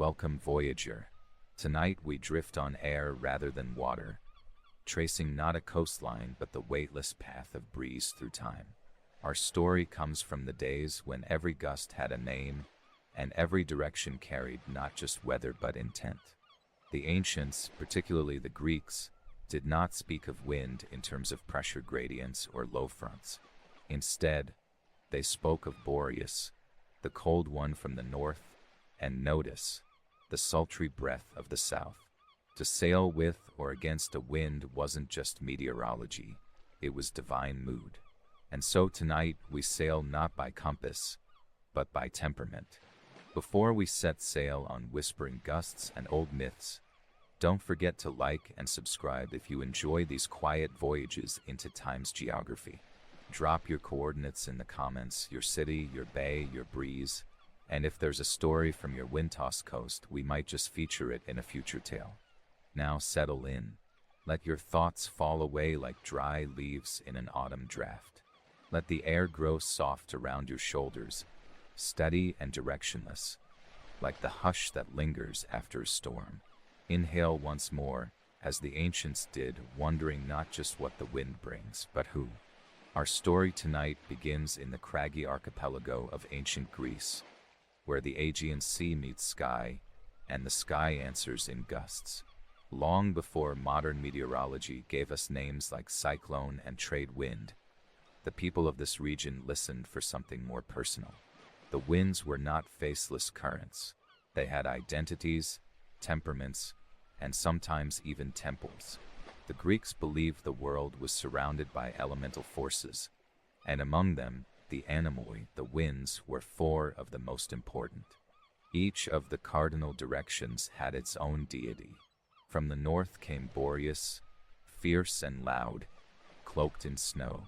Welcome, Voyager. Tonight we drift on air rather than water, tracing not a coastline but the weightless path of breeze through time. Our story comes from the days when every gust had a name, and every direction carried not just weather but intent. The ancients, particularly the Greeks, did not speak of wind in terms of pressure gradients or low fronts. Instead, they spoke of Boreas, the cold one from the north, and Notus, the sultry breath of the south. To sail with or against a wind wasn't just meteorology, it was divine mood. And so tonight we sail not by compass, but by temperament. Before we set sail on whispering gusts and old myths, don't forget to like and subscribe if you enjoy these quiet voyages into time's geography. Drop your coordinates in the comments, your city, your bay, your breeze, and if there's a story from your wind-tossed coast, we might just feature it in a future tale. Now settle in. Let your thoughts fall away like dry leaves in an autumn draft. Let the air grow soft around your shoulders, steady and directionless, like the hush that lingers after a storm. Inhale once more, as the ancients did, wondering not just what the wind brings, but who. Our story tonight begins in the craggy archipelago of ancient Greece, where the Aegean Sea meets sky, and the sky answers in gusts. Long before modern meteorology gave us names like cyclone and trade wind, the people of this region listened for something more personal. The winds were not faceless currents. They had identities, temperaments, and sometimes even temples. The Greeks believed the world was surrounded by elemental forces, and among them, the anemoi, the winds, were four of the most important. Each of the cardinal directions had its own deity. From the north came Boreas, fierce and loud, cloaked in snow.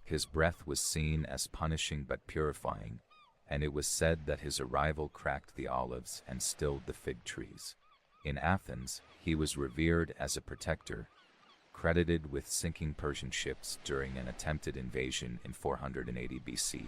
His breath was seen as punishing but purifying, and it was said that his arrival cracked the olives and stilled the fig trees. In Athens, he was revered as a protector, credited with sinking Persian ships during an attempted invasion in 480 BCE.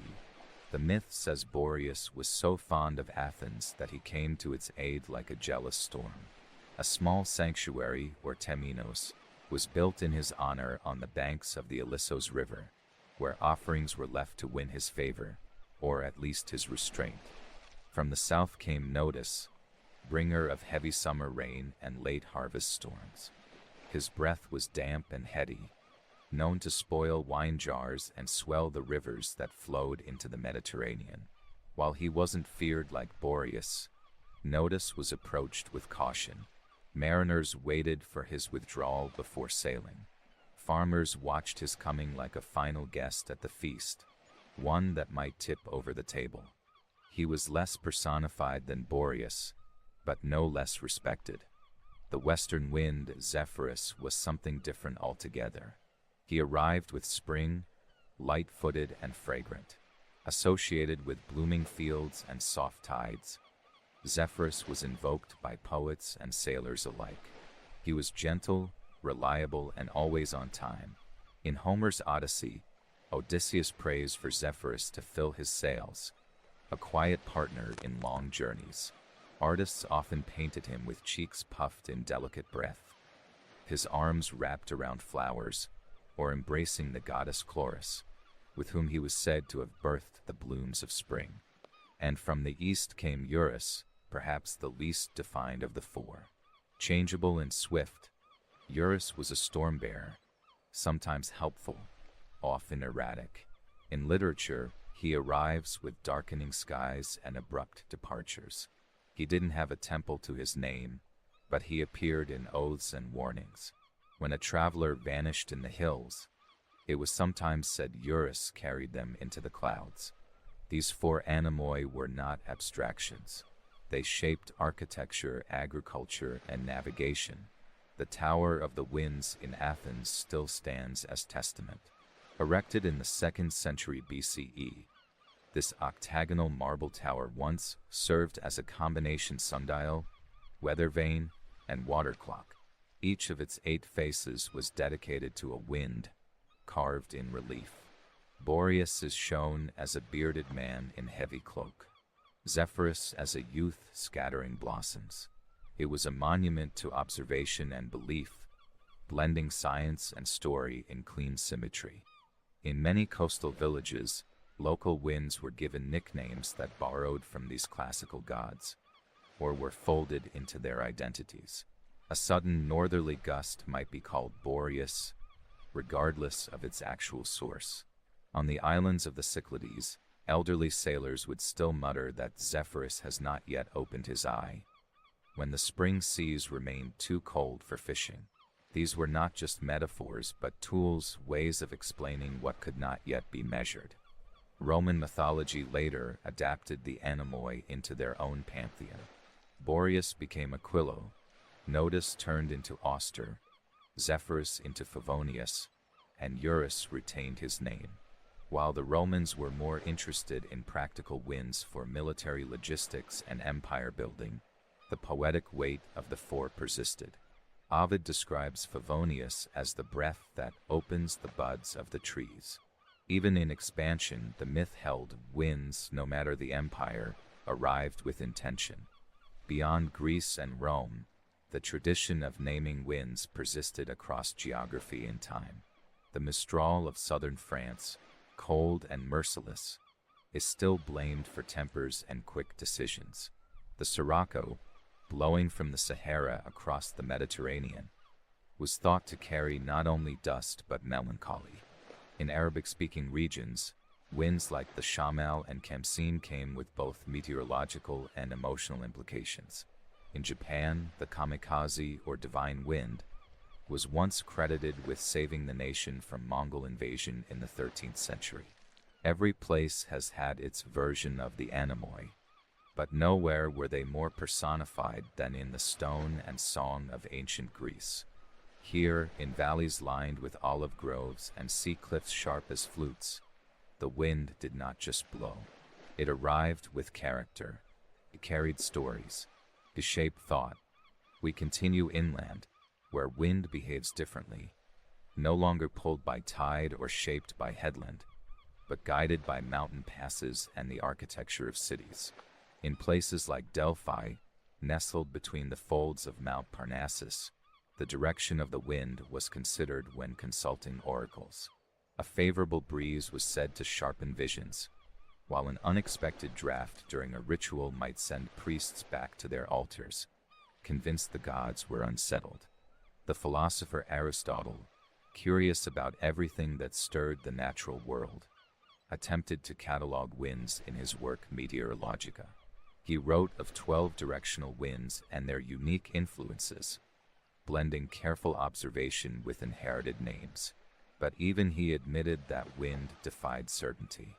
The myth says Boreas was so fond of Athens that he came to its aid like a jealous storm. A small sanctuary, or temenos, was built in his honor on the banks of the Ilissos River, where offerings were left to win his favor, or at least his restraint. From the south came Notus, bringer of heavy summer rain and late harvest storms. His breath was damp and heady, known to spoil wine jars and swell the rivers that flowed into the Mediterranean. While he wasn't feared like Boreas, Notus was approached with caution. Mariners waited for his withdrawal before sailing. Farmers watched his coming like a final guest at the feast, one that might tip over the table. He was less personified than Boreas, but no less respected. The western wind, Zephyrus, was something different altogether. He arrived with spring, light-footed and fragrant. Associated with blooming fields and soft tides, Zephyrus was invoked by poets and sailors alike. He was gentle, reliable, and always on time. In Homer's Odyssey, Odysseus prays for Zephyrus to fill his sails, a quiet partner in long journeys. Artists often painted him with cheeks puffed in delicate breath, his arms wrapped around flowers, or embracing the goddess Chloris, with whom he was said to have birthed the blooms of spring. And from the east came Eurus, perhaps the least defined of the four. Changeable and swift, Eurus was a storm-bearer, sometimes helpful, often erratic. In literature, he arrives with darkening skies and abrupt departures. He didn't have a temple to his name, but he appeared in oaths and warnings. When a traveler vanished in the hills, it was sometimes said Eurus carried them into the clouds. These four anemoi were not abstractions. They shaped architecture, agriculture, and navigation. The Tower of the Winds in Athens still stands as testament. Erected in the 2nd century BCE, this octagonal marble tower once served as a combination sundial, weather vane, and water clock. Each of its 8 faces was dedicated to a wind, carved in relief. Boreas is shown as a bearded man in heavy cloak. Zephyrus as a youth scattering blossoms. It was a monument to observation and belief, blending science and story in clean symmetry. In many coastal villages, local winds were given nicknames that borrowed from these classical gods, or were folded into their identities. A sudden northerly gust might be called Boreas, regardless of its actual source. On the islands of the Cyclades, elderly sailors would still mutter that Zephyrus has not yet opened his eye, when the spring seas remained too cold for fishing. These were not just metaphors, but tools, ways of explaining what could not yet be measured. Roman mythology later adapted the anemoi into their own pantheon. Boreas became Aquilo, Notus turned into Auster, Zephyrus into Favonius, and Eurus retained his name. While the Romans were more interested in practical winds for military logistics and empire building, the poetic weight of the four persisted. Ovid describes Favonius as the breath that opens the buds of the trees. Even in expansion, the myth held winds, no matter the empire, arrived with intention. Beyond Greece and Rome, the tradition of naming winds persisted across geography and time. The Mistral of southern France, cold and merciless, is still blamed for tempers and quick decisions. The Sirocco, blowing from the Sahara across the Mediterranean, was thought to carry not only dust but melancholy. In Arabic-speaking regions, winds like the Shamal and Khamsin came with both meteorological and emotional implications. In Japan, the kamikaze, or divine wind, was once credited with saving the nation from Mongol invasion in the 13th century. Every place has had its version of the anemoi, but nowhere were they more personified than in the stone and song of ancient Greece. Here, in valleys lined with olive groves and sea cliffs sharp as flutes, the wind did not just blow. It arrived with character. It carried stories. It shaped thought. We continue inland, where wind behaves differently, no longer pulled by tide or shaped by headland, but guided by mountain passes and the architecture of cities. In places like Delphi, nestled between the folds of Mount Parnassus, the direction of the wind was considered when consulting oracles. A favorable breeze was said to sharpen visions, while an unexpected draft during a ritual might send priests back to their altars, convinced the gods were unsettled. The philosopher Aristotle, curious about everything that stirred the natural world, attempted to catalog winds in his work Meteorologica. He wrote of 12 directional winds and their unique influences, blending careful observation with inherited names. But even he admitted that wind defied certainty.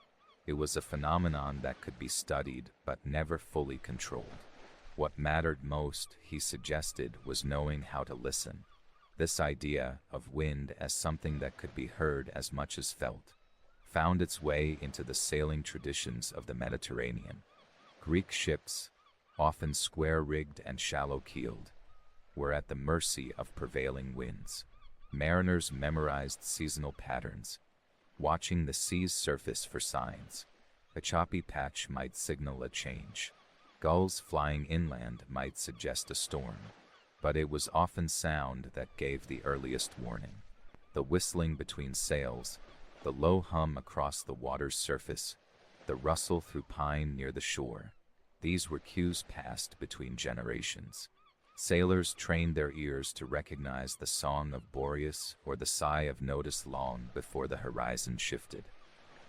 It was a phenomenon that could be studied but never fully controlled. What mattered most, he suggested, was knowing how to listen. This idea of wind as something that could be heard as much as felt found its way into the sailing traditions of the Mediterranean. Greek ships, often square-rigged and shallow-keeled, were at the mercy of prevailing winds. Mariners memorized seasonal patterns, watching the sea's surface for signs. A choppy patch might signal a change. Gulls flying inland might suggest a storm, but it was often sound that gave the earliest warning. The whistling between sails, the low hum across the water's surface, the rustle through pine near the shore, these were cues passed between generations. Sailors trained their ears to recognize the song of Boreas or the sigh of Notus long before the horizon shifted.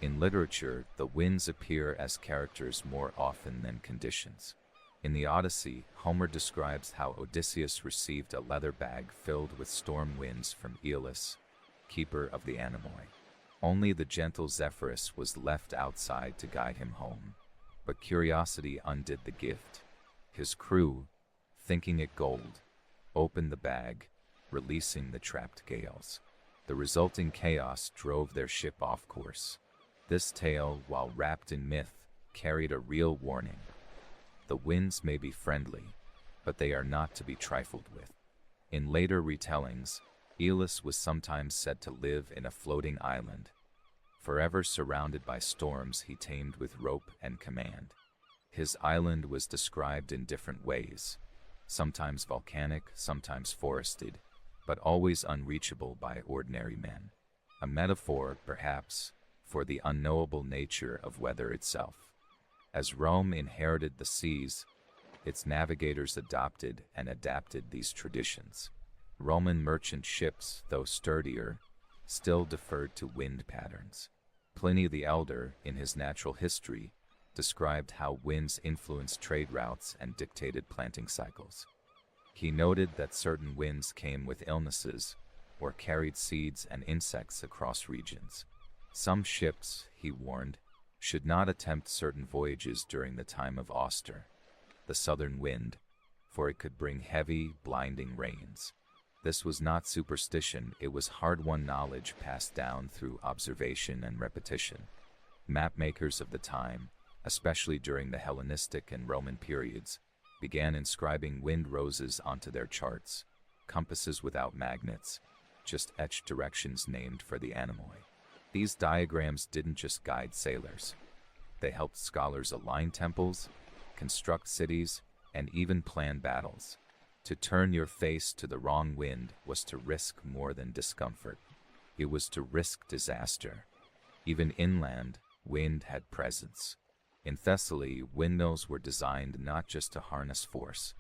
In literature, the winds appear as characters more often than conditions. In the Odyssey, Homer describes how Odysseus received a leather bag filled with storm winds from Aeolus, keeper of the anemoi. Only the gentle Zephyrus was left outside to guide him home. But curiosity undid the gift. His crew, thinking it gold, opened the bag, releasing the trapped gales. The resulting chaos drove their ship off course. This tale, while wrapped in myth, carried a real warning. The winds may be friendly, but they are not to be trifled with. In later retellings, Aeolus was sometimes said to live in a floating island. Forever surrounded by storms he tamed with rope and command. His island was described in different ways, sometimes volcanic, sometimes forested, but always unreachable by ordinary men. A metaphor, perhaps, for the unknowable nature of weather itself. As Rome inherited the seas, its navigators adopted and adapted these traditions. Roman merchant ships, though sturdier, still deferred to wind patterns. Pliny the Elder, in his Natural History, described how winds influenced trade routes and dictated planting cycles. He noted that certain winds came with illnesses or carried seeds and insects across regions. Some ships, he warned, should not attempt certain voyages during the time of Auster, the southern wind, for it could bring heavy, blinding rains. This was not superstition, it was hard-won knowledge passed down through observation and repetition. Mapmakers of the time, especially during the Hellenistic and Roman periods, began inscribing wind roses onto their charts, compasses without magnets, just etched directions named for the anemoi. These diagrams didn't just guide sailors. They helped scholars align temples, construct cities, and even plan battles. To turn your face to the wrong wind was to risk more than discomfort. It was to risk disaster. Even inland, wind had presence. In Thessaly, windmills were designed not just to harness force,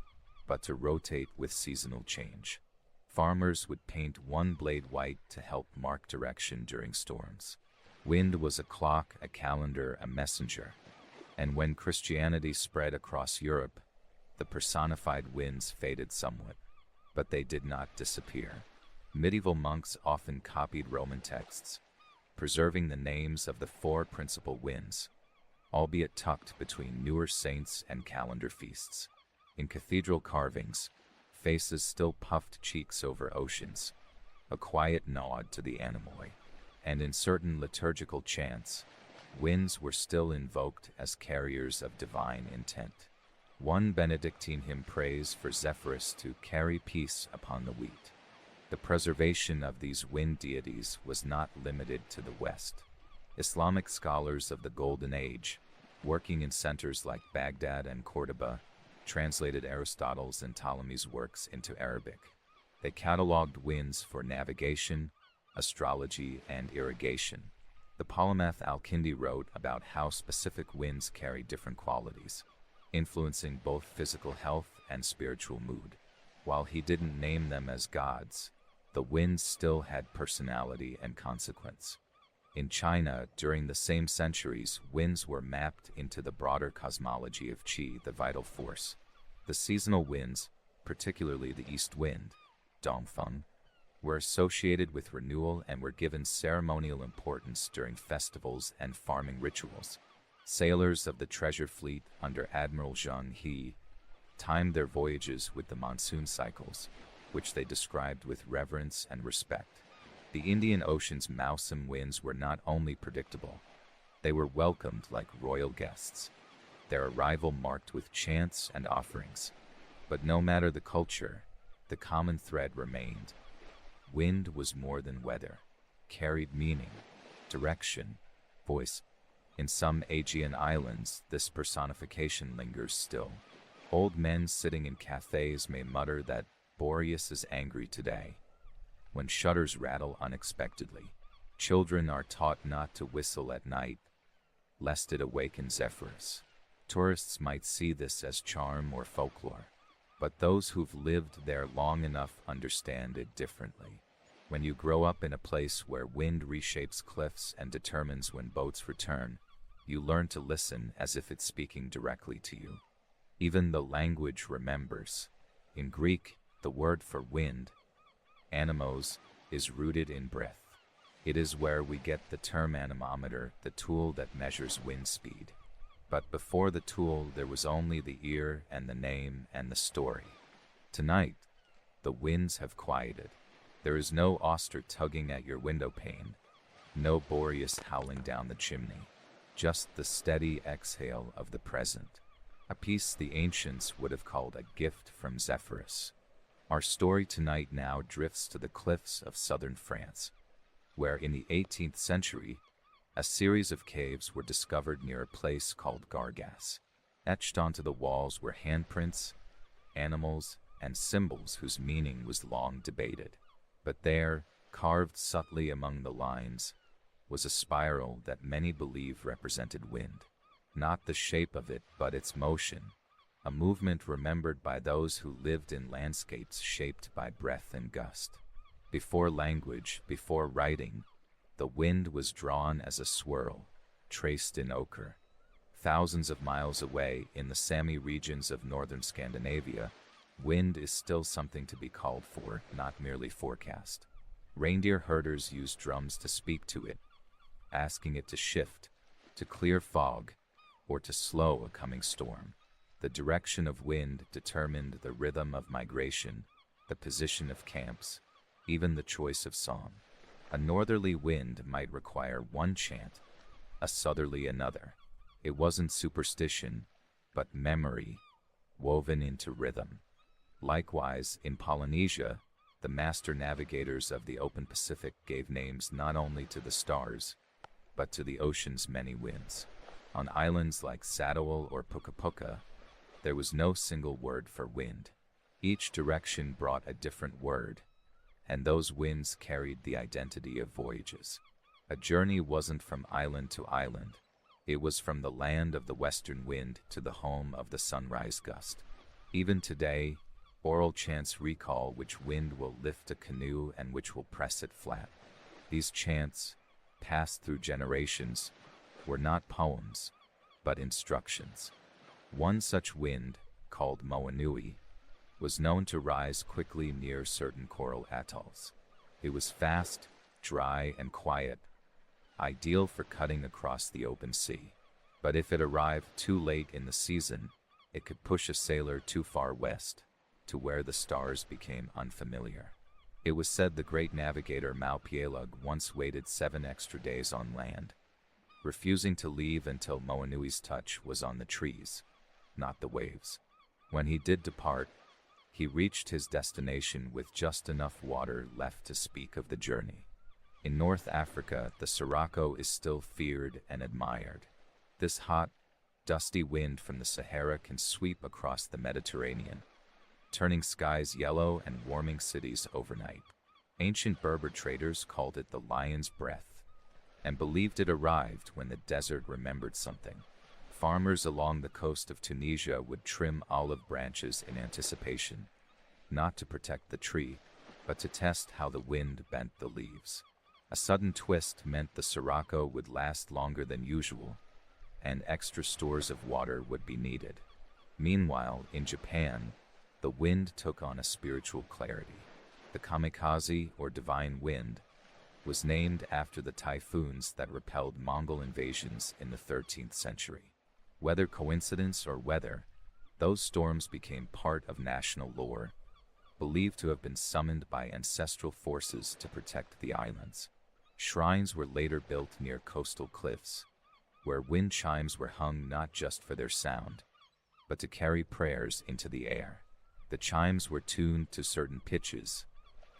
but to rotate with seasonal change. Farmers would paint one blade white to help mark direction during storms. Wind was a clock, a calendar, a messenger. And when Christianity spread across Europe, the personified winds faded somewhat, but they did not disappear. Medieval monks often copied Roman texts, preserving the names of the four principal winds, albeit tucked between newer saints and calendar feasts. In cathedral carvings, faces still puffed cheeks over oceans, a quiet nod to the anemoi. And in certain liturgical chants, winds were still invoked as carriers of divine intent. One Benedictine hymn prays for Zephyrus to carry peace upon the wheat. The preservation of these wind deities was not limited to the West. Islamic scholars of the Golden Age, working in centers like Baghdad and Cordoba, translated Aristotle's and Ptolemy's works into Arabic. They cataloged winds for navigation, astrology, and irrigation. The polymath Al-Kindi wrote about how specific winds carry different qualities, influencing both physical health and spiritual mood. While he didn't name them as gods, the winds still had personality and consequence. In China, during the same centuries, winds were mapped into the broader cosmology of qi, the vital force. The seasonal winds, particularly the east wind, Dongfeng, were associated with renewal and were given ceremonial importance during festivals and farming rituals. Sailors of the treasure fleet under Admiral Zheng He timed their voyages with the monsoon cycles, which they described with reverence and respect. The Indian Ocean's mousom winds were not only predictable, they were welcomed like royal guests, their arrival marked with chants and offerings. But no matter the culture, the common thread remained. Wind was more than weather, carried meaning, direction, voice. In some Aegean islands, this personification lingers still. Old men sitting in cafes may mutter that Boreas is angry today. When shutters rattle unexpectedly, children are taught not to whistle at night, lest it awaken Zephyrus. Tourists might see this as charm or folklore, but those who've lived there long enough understand it differently. When you grow up in a place where wind reshapes cliffs and determines when boats return, you learn to listen as if it's speaking directly to you. Even the language remembers. In Greek, the word for wind, anemos, is rooted in breath. It is where we get the term anemometer, the tool that measures wind speed. But before the tool, there was only the ear and the name and the story. Tonight, the winds have quieted. There is no Auster tugging at your window pane, no Boreas howling down the chimney, just the steady exhale of the present, a piece the ancients would have called a gift from Zephyrus. Our story tonight now drifts to the cliffs of southern France, where in the 18th century, a series of caves were discovered near a place called Gargas. Etched onto the walls were handprints, animals, and symbols whose meaning was long debated. But there, carved subtly among the lines, was a spiral that many believe represented wind. Not the shape of it, but its motion, a movement remembered by those who lived in landscapes shaped by breath and gust. Before language, before writing, the wind was drawn as a swirl, traced in ochre. Thousands of miles away, in the Sami regions of northern Scandinavia, wind is still something to be called for, not merely forecast. Reindeer herders use drums to speak to it, asking it to shift, to clear fog, or to slow a coming storm. The direction of wind determined the rhythm of migration, the position of camps, even the choice of song. A northerly wind might require one chant, a southerly another. It wasn't superstition, but memory, woven into rhythm. Likewise, in Polynesia, the master navigators of the open Pacific gave names not only to the stars, but to the ocean's many winds. On islands like Satawal or Puka Puka, there was no single word for wind. Each direction brought a different word, and those winds carried the identity of voyages. A journey wasn't from island to island. It was from the land of the western wind to the home of the sunrise gust. Even today, oral chants recall which wind will lift a canoe and which will press it flat. These chants, passed through generations, were not poems, but instructions. One such wind, called Moanui, was known to rise quickly near certain coral atolls. It was fast, dry, and quiet, ideal for cutting across the open sea. But if it arrived too late in the season, it could push a sailor too far west, to where the stars became unfamiliar. It was said the great navigator Maupielug once waited 7 extra days on land, refusing to leave until Moanui's touch was on the trees, not the waves. When he did depart, he reached his destination with just enough water left to speak of the journey. In North Africa, the sirocco is still feared and admired. This hot, dusty wind from the Sahara can sweep across the Mediterranean, turning skies yellow and warming cities overnight. Ancient Berber traders called it the lion's breath, and believed it arrived when the desert remembered something. Farmers along the coast of Tunisia would trim olive branches in anticipation, not to protect the tree, but to test how the wind bent the leaves. A sudden twist meant the sirocco would last longer than usual, and extra stores of water would be needed. Meanwhile, in Japan, the wind took on a spiritual clarity. The kamikaze, or divine wind, was named after the typhoons that repelled Mongol invasions in the 13th century. Whether coincidence or weather, those storms became part of national lore, believed to have been summoned by ancestral forces to protect the islands. Shrines were later built near coastal cliffs, where wind chimes were hung not just for their sound, but to carry prayers into the air. The chimes were tuned to certain pitches,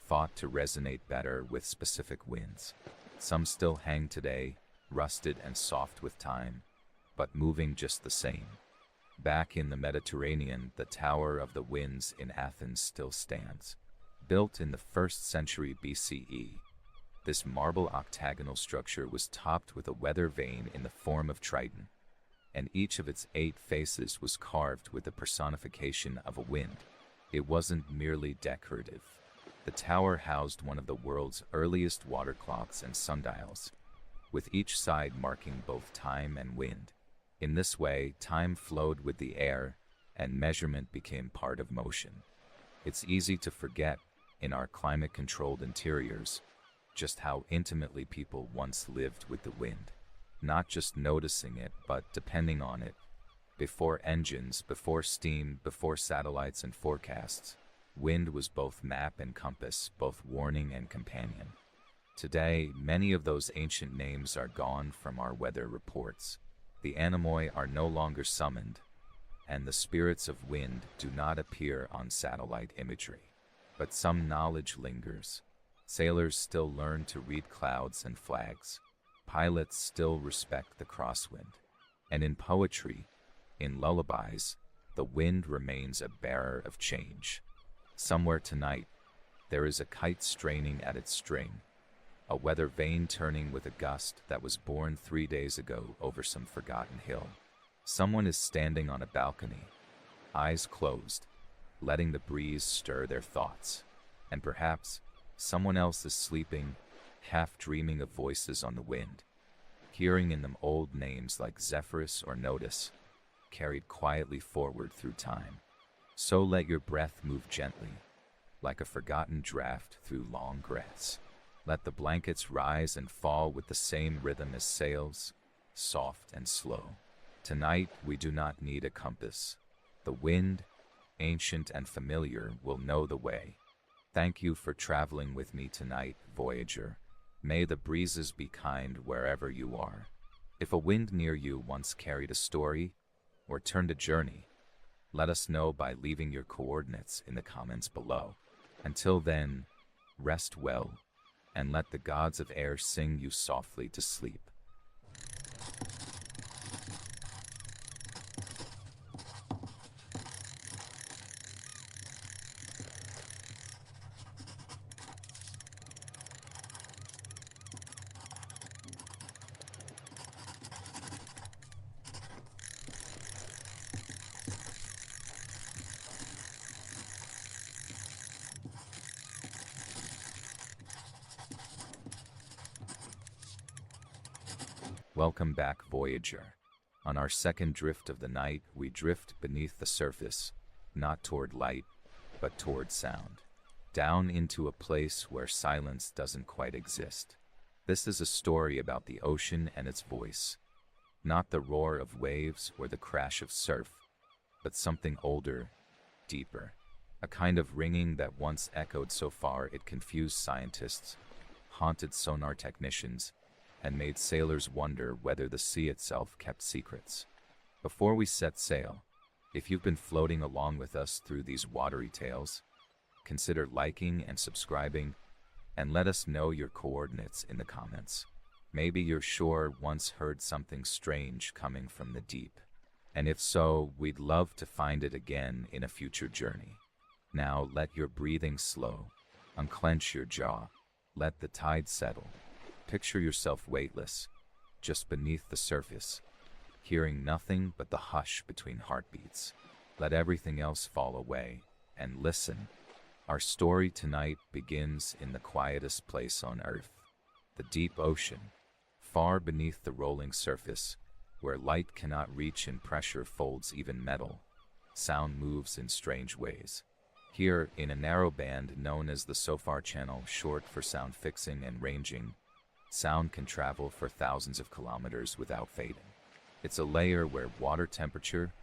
thought to resonate better with specific winds. Some still hang today, rusted and soft with time, but moving just the same. Back in the Mediterranean, the Tower of the Winds in Athens still stands. Built in the 1st century BCE, this marble octagonal structure was topped with a weather vane in the form of Triton, and each of its 8 faces was carved with the personification of a wind. It wasn't merely decorative. The tower housed one of the world's earliest water clocks and sundials, with each side marking both time and wind. In this way, time flowed with the air, and measurement became part of motion. It's easy to forget, in our climate-controlled interiors, just how intimately people once lived with the wind. Not just noticing it, but depending on it. Before engines, before steam, before satellites and forecasts, wind was both map and compass, both warning and companion. Today, many of those ancient names are gone from our weather reports. The anemoi are no longer summoned, and the spirits of wind do not appear on satellite imagery. But some knowledge lingers. Sailors still learn to read clouds and flags. Pilots still respect the crosswind. And in poetry, In lullabies, the wind remains a bearer of change. Somewhere tonight, there is a kite straining at its string, a weather vane turning with a gust that was born 3 days ago over some forgotten hill. Someone is standing on a balcony, eyes closed, letting the breeze stir their thoughts. And perhaps someone else is sleeping, half dreaming of voices on the wind, hearing in them old names like Zephyrus or Notice, carried quietly forward through time. So let your breath move gently, like a forgotten draft through long grass. Let the blankets rise and fall with the same rhythm as sails, soft and slow. Tonight we do not need a compass. The wind, ancient and familiar, will know the way. Thank you for traveling with me tonight, voyager. May the breezes be kind wherever you are. If a wind near you once carried a story or turned a journey, let us know by leaving your coordinates in the comments below. Until then, rest well, and let the gods of air sing you softly to sleep. Welcome back, Voyager. On our second drift of the night, we drift beneath the surface, not toward light, but toward sound. Down into a place where silence doesn't quite exist. This is a story about the ocean and its voice. Not the roar of waves or the crash of surf, but something older, deeper. A kind of ringing that once echoed so far it confused scientists, haunted sonar technicians, and made sailors wonder whether the sea itself kept secrets. Before we set sail, if you've been floating along with us through these watery tales, consider liking and subscribing, and let us know your coordinates in the comments. Maybe your shore once heard something strange coming from the deep, and if so, we'd love to find it again in a future journey. Now let your breathing slow, unclench your jaw, let the tide settle. Picture yourself weightless, just beneath the surface, hearing nothing but the hush between heartbeats. Let everything else fall away, and listen. Our story tonight begins in the quietest place on Earth, the deep ocean, far beneath the rolling surface, where light cannot reach and pressure folds even metal. Sound moves in strange ways. Here, in a narrow band known as the SOFAR channel, short for sound fixing and ranging, sound can travel for thousands of kilometers without fading. It's a layer where water temperature,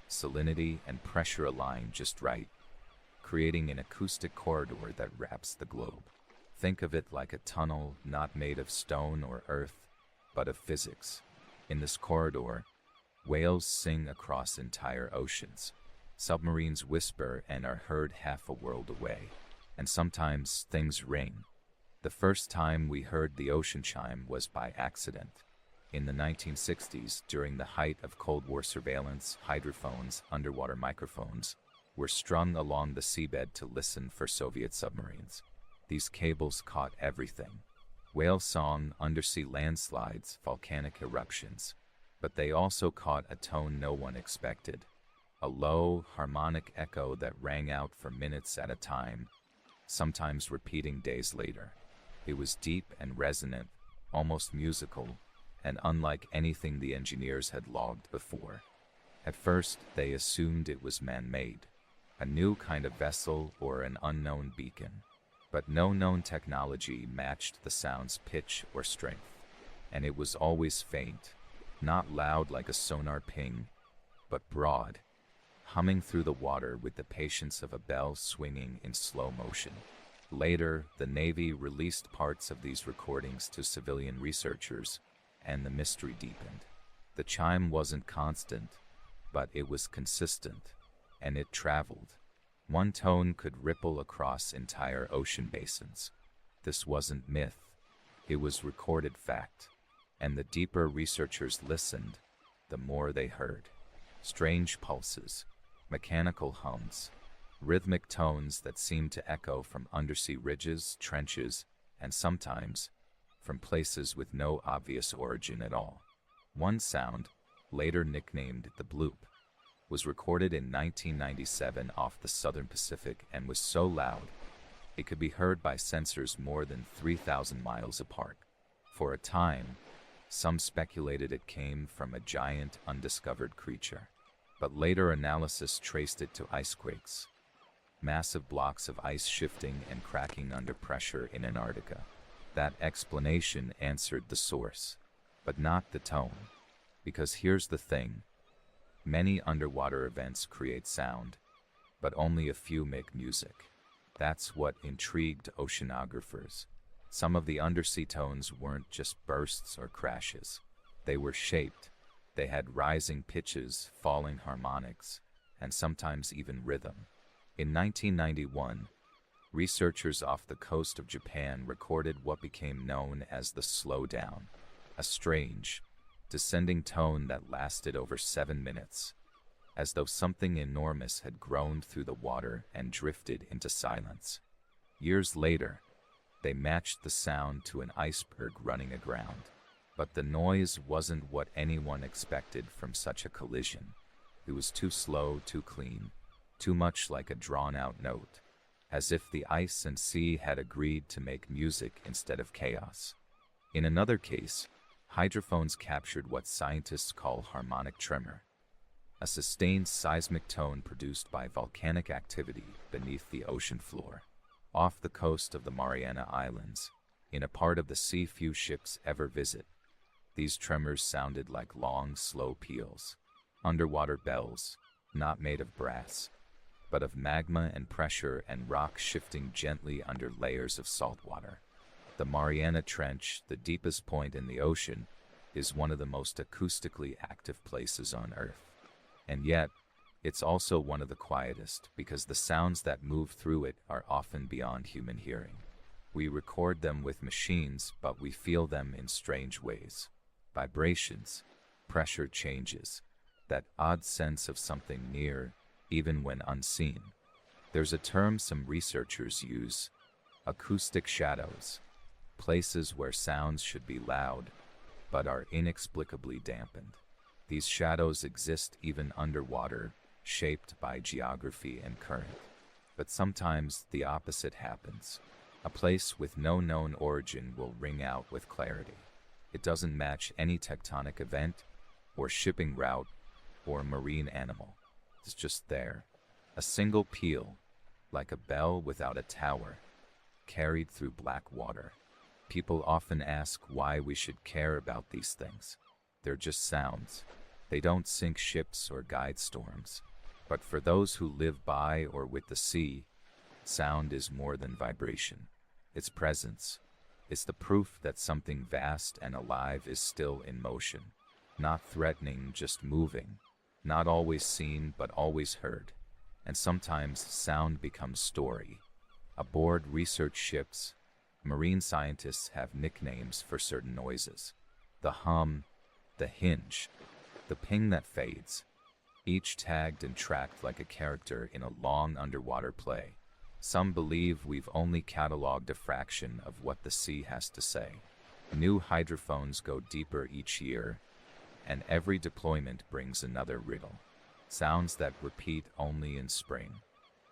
salinity, and pressure align just right, creating an acoustic corridor that wraps the globe. Think of it like a tunnel not made of stone or earth, but of physics. In this corridor, whales sing across entire oceans. Submarines whisper and are heard half a world away. And sometimes things ring. The first time we heard the ocean chime was by accident. In the 1960s, during the height of Cold War surveillance, hydrophones, underwater microphones, were strung along the seabed to listen for Soviet submarines. These cables caught everything: whale song, undersea landslides, volcanic eruptions. But they also caught a tone no one expected. A low, harmonic echo that rang out for minutes at a time, sometimes repeating days later. It was deep and resonant, almost musical, and unlike anything the engineers had logged before. At first, they assumed it was man-made, a new kind of vessel or an unknown beacon. But no known technology matched the sound's pitch or strength, and it was always faint, not loud like a sonar ping, but broad, humming through the water with the patience of a bell swinging in slow motion. Later, the Navy released parts of these recordings to civilian researchers, and the mystery deepened. The chime wasn't constant, but it was consistent, and it traveled. One tone could ripple across entire ocean basins. This wasn't myth, it was recorded fact, and the deeper researchers listened, the more they heard. Strange pulses, mechanical hums, rhythmic tones that seem to echo from undersea ridges, trenches, and sometimes from places with no obvious origin at all. One sound, later nicknamed the bloop, was recorded in 1997 off the southern Pacific and was so loud it could be heard by sensors more than 3,000 miles apart. For a time, some speculated it came from a giant undiscovered creature, but later analysis traced it to icequakes, massive blocks of ice shifting and cracking under pressure in Antarctica. That explanation answered the source, but not the tone. Because here's the thing, many underwater events create sound, but only a few make music. That's what intrigued oceanographers. Some of the undersea tones weren't just bursts or crashes. They were shaped. They had rising pitches, falling harmonics, and sometimes even rhythm. In 1991, researchers off the coast of Japan recorded what became known as the slowdown, a strange, descending tone that lasted over 7 minutes, as though something enormous had groaned through the water and drifted into silence. Years later, they matched the sound to an iceberg running aground. But the noise wasn't what anyone expected from such a collision. It was too slow, too clean, too much like a drawn-out note, as if the ice and sea had agreed to make music instead of chaos. In another case, hydrophones captured what scientists call harmonic tremor, a sustained seismic tone produced by volcanic activity beneath the ocean floor. Off the coast of the Mariana Islands, in a part of the sea few ships ever visit, these tremors sounded like long, slow peals, underwater bells, not made of brass, but of magma and pressure and rock shifting gently under layers of salt water. The Mariana Trench, the deepest point in the ocean, is one of the most acoustically active places on Earth. And yet, it's also one of the quietest because the sounds that move through it are often beyond human hearing. We record them with machines, but we feel them in strange ways. Vibrations, pressure changes, that odd sense of something near, even when unseen. There's a term some researchers use, acoustic shadows, places where sounds should be loud, but are inexplicably dampened. These shadows exist even underwater, shaped by geography and current. But sometimes the opposite happens. A place with no known origin will ring out with clarity. It doesn't match any tectonic event, or shipping route, or marine animal. It's just there. A single peal, like a bell without a tower, carried through black water. People often ask why we should care about these things. They're just sounds. They don't sink ships or guide storms. But for those who live by or with the sea, sound is more than vibration. It's presence. It's the proof that something vast and alive is still in motion. Not threatening, just moving. Not always seen, but always heard. And sometimes sound becomes story. Aboard research ships, marine scientists have nicknames for certain noises. The hum, the hinge, the ping that fades, each tagged and tracked like a character in a long underwater play. Some believe we've only cataloged a fraction of what the sea has to say. New hydrophones go deeper each year, and every deployment brings another riddle. Sounds that repeat only in spring,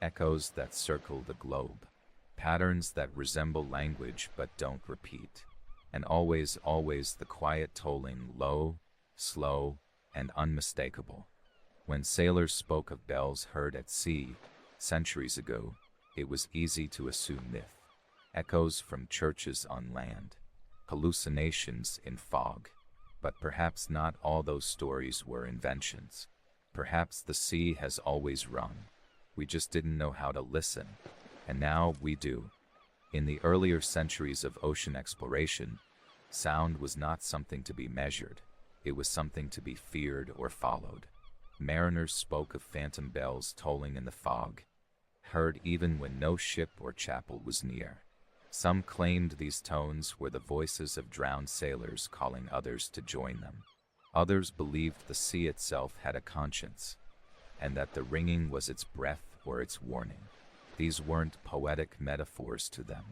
echoes that circle the globe, patterns that resemble language but don't repeat, and always the quiet tolling, low, slow, and unmistakable. When sailors spoke of bells heard at sea centuries ago, it was easy to assume myth. Echoes from churches on land, hallucinations in fog. But perhaps not all those stories were inventions. Perhaps the sea has always rung. We just didn't know how to listen. And now we do. In the earlier centuries of ocean exploration, sound was not something to be measured. It was something to be feared or followed. Mariners spoke of phantom bells tolling in the fog, heard even when no ship or chapel was near. Some claimed these tones were the voices of drowned sailors calling others to join them. Others believed the sea itself had a conscience, and that the ringing was its breath or its warning. These weren't poetic metaphors to them.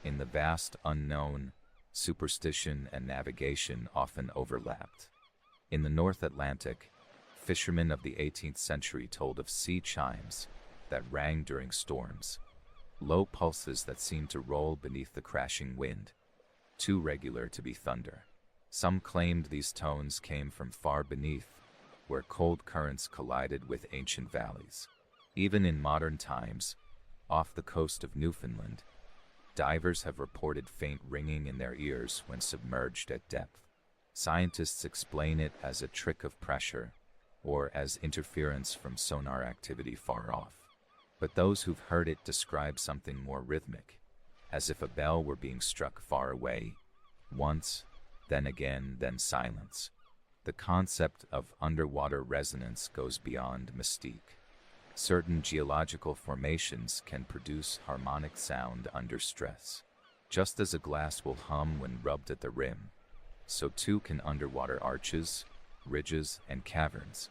In the vast unknown, superstition and navigation often overlapped. In the North Atlantic, fishermen of the 18th century told of sea chimes that rang during storms, low pulses that seemed to roll beneath the crashing wind, too regular to be thunder. Some claimed these tones came from far beneath, where cold currents collided with ancient valleys. Even in modern times, off the coast of Newfoundland, divers have reported faint ringing in their ears when submerged at depth. Scientists explain it as a trick of pressure or as interference from sonar activity far off. But those who've heard it describe something more rhythmic, as if a bell were being struck far away, once, then again, then silence. The concept of underwater resonance goes beyond mystique. Certain geological formations can produce harmonic sound under stress. Just as a glass will hum when rubbed at the rim, so too can underwater arches, ridges, and caverns,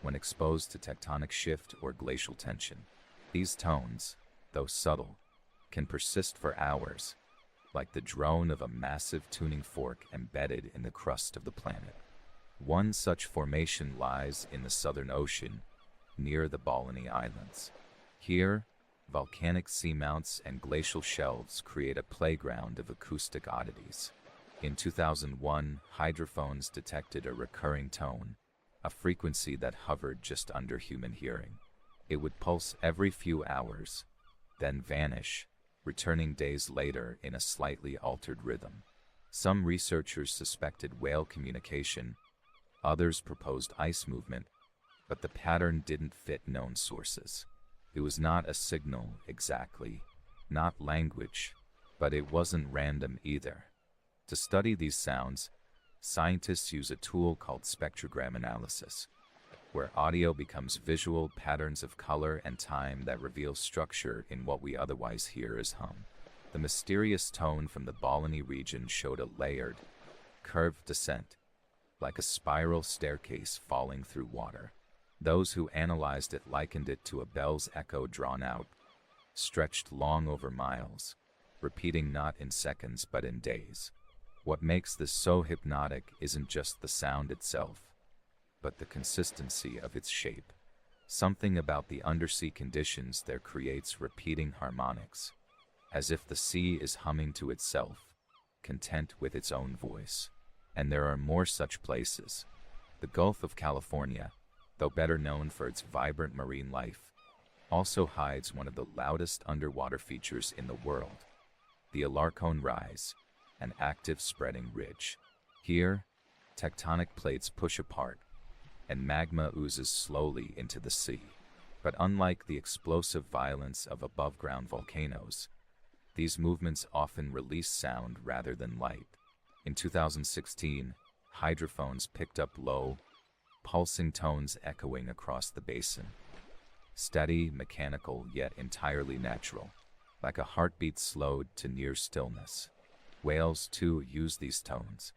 when exposed to tectonic shift or glacial tension. These tones, though subtle, can persist for hours, like the drone of a massive tuning fork embedded in the crust of the planet. One such formation lies in the Southern Ocean, near the Balleny Islands. Here, volcanic seamounts and glacial shelves create a playground of acoustic oddities. In 2001, hydrophones detected a recurring tone, a frequency that hovered just under human hearing. It would pulse every few hours, then vanish, returning days later in a slightly altered rhythm. Some researchers suspected whale communication, others proposed ice movement, but the pattern didn't fit known sources. It was not a signal exactly, not language, but it wasn't random either. To study these sounds, scientists use a tool called spectrogram analysis, where audio becomes visual patterns of color and time that reveal structure in what we otherwise hear as hum. The mysterious tone from the Balleny region showed a layered, curved descent, like a spiral staircase falling through water. Those who analyzed it likened it to a bell's echo drawn out, stretched long over miles, repeating not in seconds but in days. What makes this so hypnotic isn't just the sound itself, but the consistency of its shape. Something about the undersea conditions there creates repeating harmonics, as if the sea is humming to itself, content with its own voice. And there are more such places. The Gulf of California, though better known for its vibrant marine life, also hides one of the loudest underwater features in the world, the Alarcón Rise, an active spreading ridge. Here, tectonic plates push apart, and magma oozes slowly into the sea. But unlike the explosive violence of above-ground volcanoes, these movements often release sound rather than light. In 2016, hydrophones picked up low, pulsing tones echoing across the basin. Steady, mechanical, yet entirely natural, like a heartbeat slowed to near stillness. Whales, too, use these tones.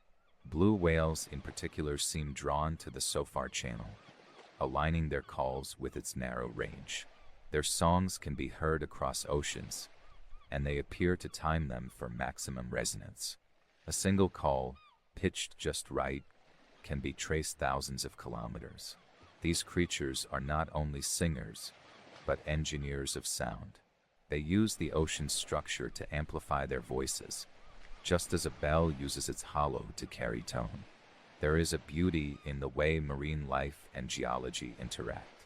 Blue whales in particular seem drawn to the Sofar channel, aligning their calls with its narrow range. Their songs can be heard across oceans, and they appear to time them for maximum resonance. A single call, pitched just right, can be traced thousands of kilometers. These creatures are not only singers, but engineers of sound. They use the ocean's structure to amplify their voices, just as a bell uses its hollow to carry tone. There is a beauty in the way marine life and geology interact.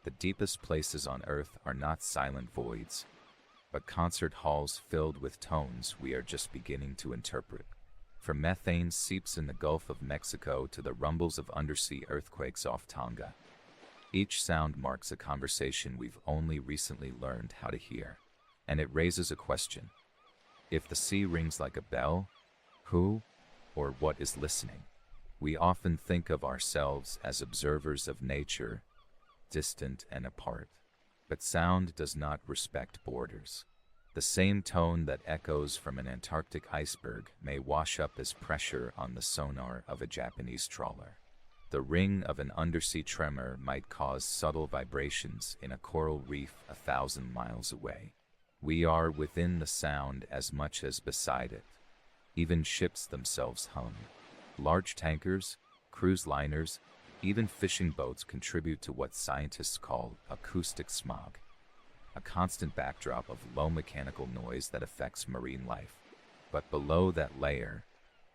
The deepest places on Earth are not silent voids, but concert halls filled with tones we are just beginning to interpret. From methane seeps in the Gulf of Mexico to the rumbles of undersea earthquakes off Tonga, each sound marks a conversation we've only recently learned how to hear. And it raises a question. If the sea rings like a bell, who or what is listening? We often think of ourselves as observers of nature, distant and apart. But sound does not respect borders. The same tone that echoes from an Antarctic iceberg may wash up as pressure on the sonar of a Japanese trawler. The ring of an undersea tremor might cause subtle vibrations in a coral reef 1,000 miles away. We are within the sound as much as beside it. Even ships themselves hum. Large tankers, cruise liners, even fishing boats contribute to what scientists call acoustic smog, a constant backdrop of low mechanical noise that affects marine life. But below that layer,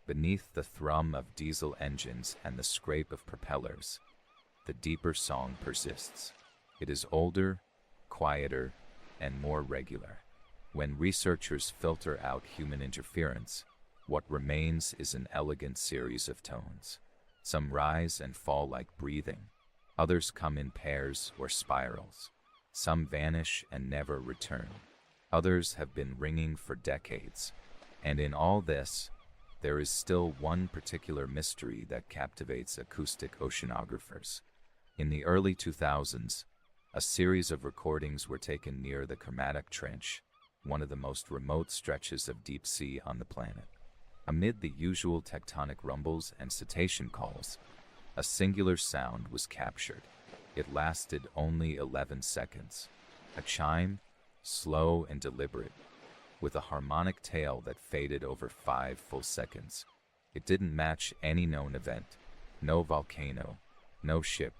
beneath the thrum of diesel engines and the scrape of propellers, the deeper song persists. It is older, quieter, and more regular. When researchers filter out human interference, what remains is an elegant series of tones. Some rise and fall like breathing. Others come in pairs or spirals. Some vanish and never return. Others have been ringing for decades. And in all this, there is still one particular mystery that captivates acoustic oceanographers. In the early 2000s, a series of recordings were taken near the Kermadec Trench, one of the most remote stretches of deep sea on the planet. Amid the usual tectonic rumbles and cetacean calls, a singular sound was captured. It lasted only 11 seconds. A chime, slow and deliberate, with a harmonic tail that faded over 5 full seconds. It didn't match any known event. No volcano, no ship,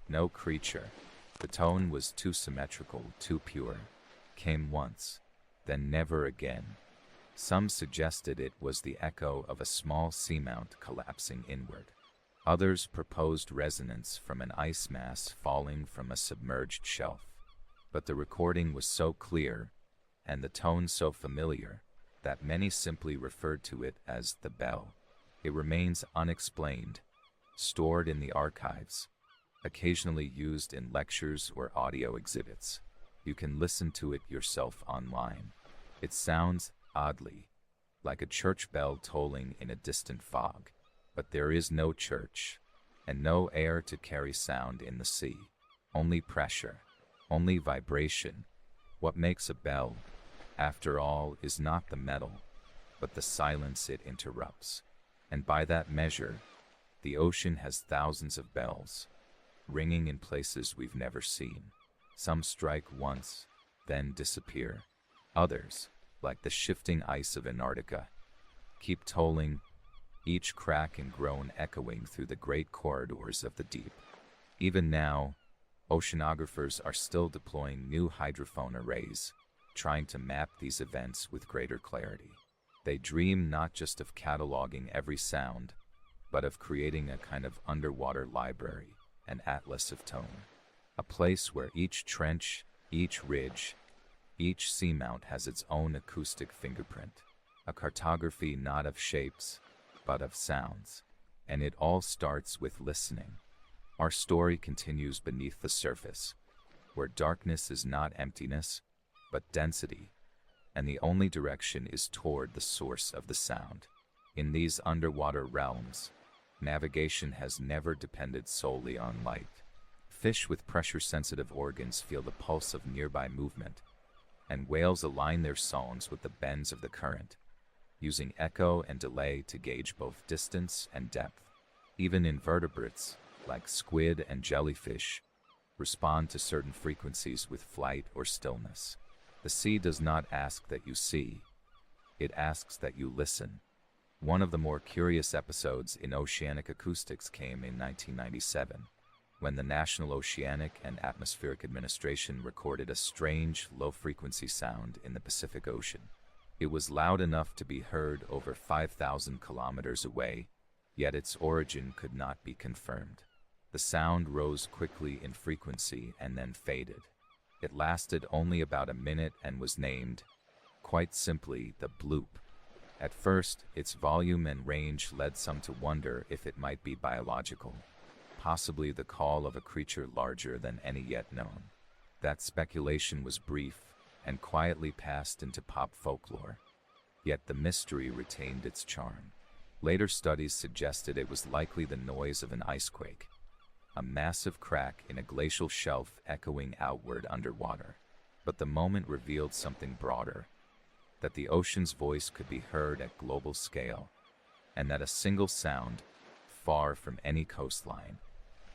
no creature. The tone was too symmetrical, too pure. Came once, then never again. Some suggested it was the echo of a small seamount collapsing inward. Others proposed resonance from an ice mass falling from a submerged shelf. But the recording was so clear, and the tone so familiar, that many simply referred to it as the bell. It remains unexplained, stored in the archives, occasionally used in lectures or audio exhibits. You can listen to it yourself online. It sounds, oddly, like a church bell tolling in a distant fog. But there is no church, and no air to carry sound in the sea. Only pressure, only vibration. What makes a bell, after all, is not the metal, but the silence it interrupts. And by that measure, the ocean has thousands of bells, ringing in places we've never seen. Some strike once, then disappear. Others, like the shifting ice of Antarctica, keep tolling, each crack and groan echoing through the great corridors of the deep. Even now, oceanographers are still deploying new hydrophone arrays, trying to map these events with greater clarity. They dream not just of cataloging every sound, but of creating a kind of underwater library, an atlas of tone. A place where each trench, each ridge, each seamount has its own acoustic fingerprint, a cartography not of shapes, but of sounds. And it all starts with listening. Our story continues beneath the surface, where darkness is not emptiness, but density, and the only direction is toward the source of the sound. In these underwater realms, navigation has never depended solely on light. Fish with pressure-sensitive organs feel the pulse of nearby movement, and whales align their songs with the bends of the current, using echo and delay to gauge both distance and depth. Even invertebrates, like squid and jellyfish, respond to certain frequencies with flight or stillness. The sea does not ask that you see, it asks that you listen. One of the more curious episodes in oceanic acoustics came in 1997, when the National Oceanic and Atmospheric Administration recorded a strange, low-frequency sound in the Pacific Ocean. It was loud enough to be heard over 5,000 kilometers away, yet its origin could not be confirmed. The sound rose quickly in frequency and then faded. It lasted only about a minute and was named, quite simply, the bloop. At first, its volume and range led some to wonder if it might be biological, possibly the call of a creature larger than any yet known. That speculation was brief and quietly passed into pop folklore, yet the mystery retained its charm. Later studies suggested it was likely the noise of an icequake, a massive crack in a glacial shelf echoing outward underwater. But the moment revealed something broader, that the ocean's voice could be heard at global scale, and that a single sound, far from any coastline,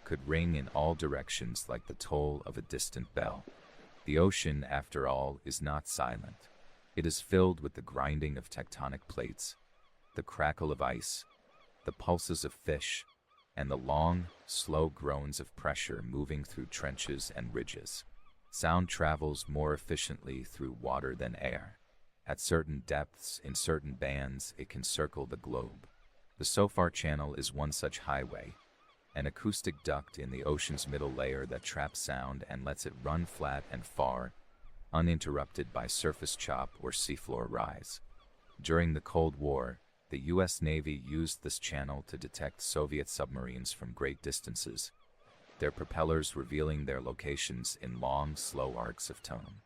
could ring in all directions like the toll of a distant bell. The ocean, after all, is not silent. It is filled with the grinding of tectonic plates, the crackle of ice, the pulses of fish, and the long, slow groans of pressure moving through trenches and ridges. Sound travels more efficiently through water than air. At certain depths, in certain bands, it can circle the globe. The Sofar Channel is one such highway, an acoustic duct in the ocean's middle layer that traps sound and lets it run flat and far, uninterrupted by surface chop or seafloor rise. During the Cold War, the U.S. Navy used this channel to detect Soviet submarines from great distances, their propellers revealing their locations in long, slow arcs of tone.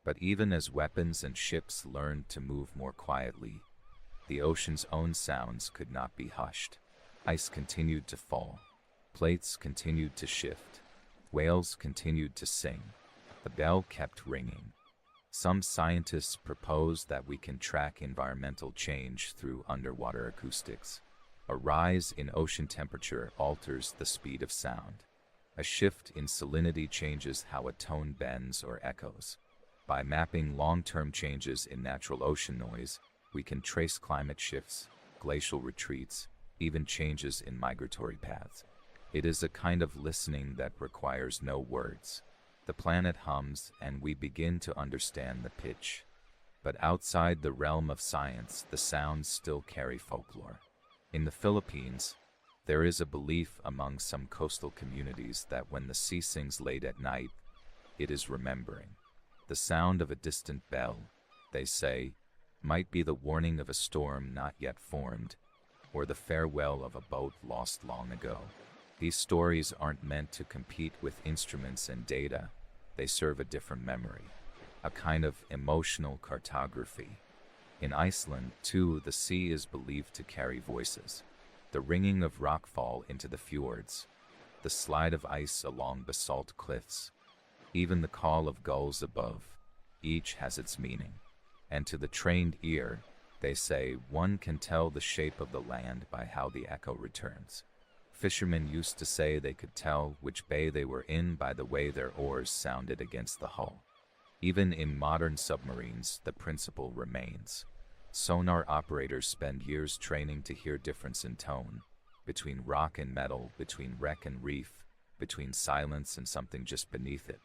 But even as weapons and ships learned to move more quietly, the ocean's own sounds could not be hushed. Ice continued to fall. Plates continued to shift. Whales continued to sing. The bell kept ringing. Some scientists propose that we can track environmental change through underwater acoustics. A rise in ocean temperature alters the speed of sound. A shift in salinity changes how a tone bends or echoes. By mapping long-term changes in natural ocean noise, we can trace climate shifts, glacial retreats, even changes in migratory paths. It is a kind of listening that requires no words. The planet hums and we begin to understand the pitch. But outside the realm of science, the sounds still carry folklore. In the Philippines, there is a belief among some coastal communities that when the sea sings late at night, it is remembering. The sound of a distant bell, they say, might be the warning of a storm not yet formed, or the farewell of a boat lost long ago. These stories aren't meant to compete with instruments and data. They serve a different memory, a kind of emotional cartography. In Iceland, too, the sea is believed to carry voices. The ringing of rockfall into the fjords, the slide of ice along basalt cliffs, even the call of gulls above, each has its meaning. And to the trained ear, they say, one can tell the shape of the land by how the echo returns. Fishermen used to say they could tell which bay they were in by the way their oars sounded against the hull. Even in modern submarines, the principle remains. Sonar operators spend years training to hear difference in tone, between rock and metal, between wreck and reef, between silence and something just beneath it.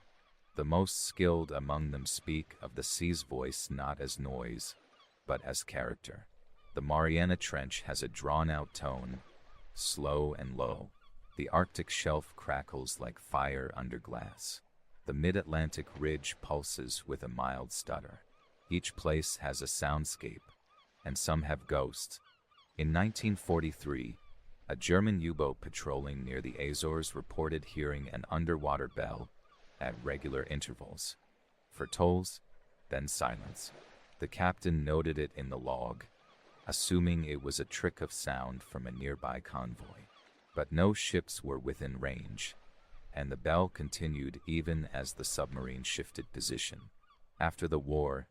The most skilled among them speak of the sea's voice not as noise, but as character. The Mariana Trench has a drawn-out tone, slow and low. The Arctic shelf crackles like fire under glass. The mid-Atlantic ridge pulses with a mild stutter. Each place has a soundscape, and some have ghosts. In 1943, a German U-boat patrolling near the Azores reported hearing an underwater bell at regular intervals. For tolls, then silence. The captain noted it in the log, assuming it was a trick of sound from a nearby convoy. But no ships were within range, and the bell continued even as the submarine shifted position. After the war,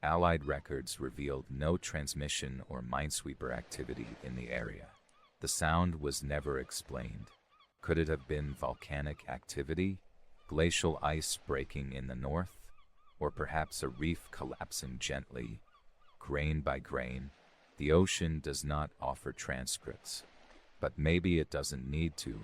Allied records revealed no transmission or minesweeper activity in the area. The sound was never explained. Could it have been volcanic activity, glacial ice breaking in the north, or perhaps a reef collapsing gently, grain by grain? The ocean does not offer transcripts, but maybe it doesn't need to,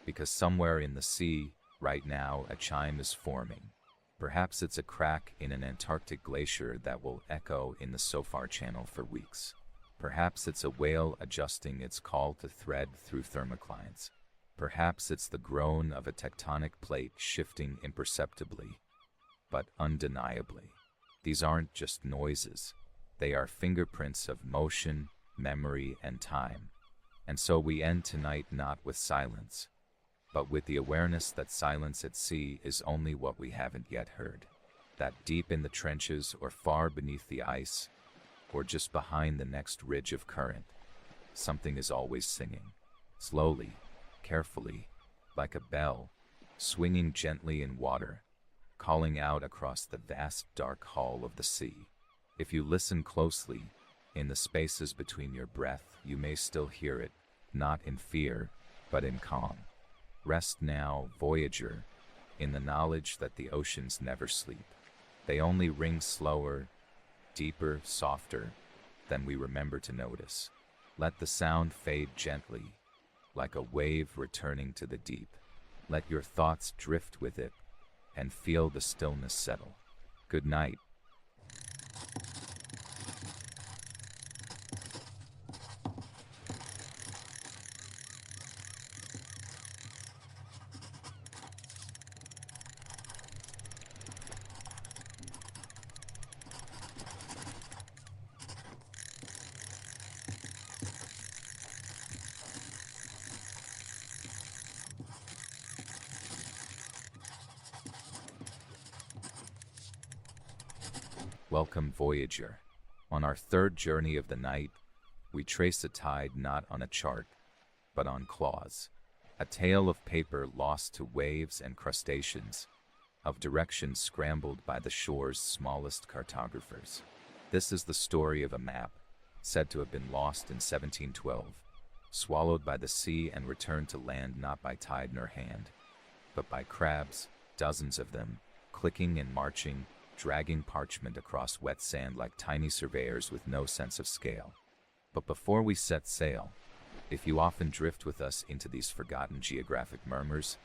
because somewhere in the sea, right now, a chime is forming. Perhaps it's a crack in an Antarctic glacier that will echo in the Sofar Channel for weeks. Perhaps it's a whale adjusting its call to thread through thermoclines. Perhaps it's the groan of a tectonic plate shifting imperceptibly, but undeniably. These aren't just noises. They are fingerprints of motion, memory, and time. And so we end tonight not with silence, but with the awareness that silence at sea is only what we haven't yet heard. That deep in the trenches or far beneath the ice, or just behind the next ridge of current, something is always singing. Slowly, carefully, like a bell, swinging gently in water, calling out across the vast dark hall of the sea. If you listen closely, in the spaces between your breath, you may still hear it, not in fear, but in calm. Rest now, voyager, in the knowledge that the oceans never sleep. They only ring slower, deeper, softer than we remember to notice. Let the sound fade gently, like a wave returning to the deep. Let your thoughts drift with it and feel the stillness settle. Good night. Welcome, voyager. On our third journey of the night, we trace a tide not on a chart, but on claws. A tale of paper lost to waves and crustaceans, of directions scrambled by the shore's smallest cartographers. This is the story of a map, said to have been lost in 1712, swallowed by the sea and returned to land not by tide nor hand, but by crabs, dozens of them, clicking and marching, dragging parchment across wet sand like tiny surveyors with no sense of scale. But before we set sail, if you often drift with us into these forgotten geographic murmurs,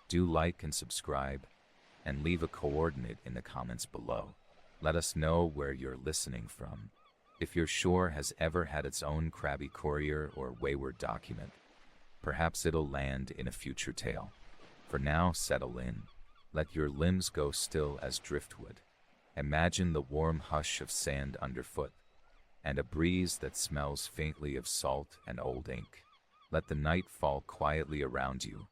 do like and subscribe, and leave a coordinate in the comments below. Let us know where you're listening from. If your shore has ever had its own crabby courier or wayward document, perhaps it'll land in a future tale. For now, settle in. Let your limbs go still as driftwood. Imagine the warm hush of sand underfoot, and a breeze that smells faintly of salt and old ink. Let the night fall quietly around you,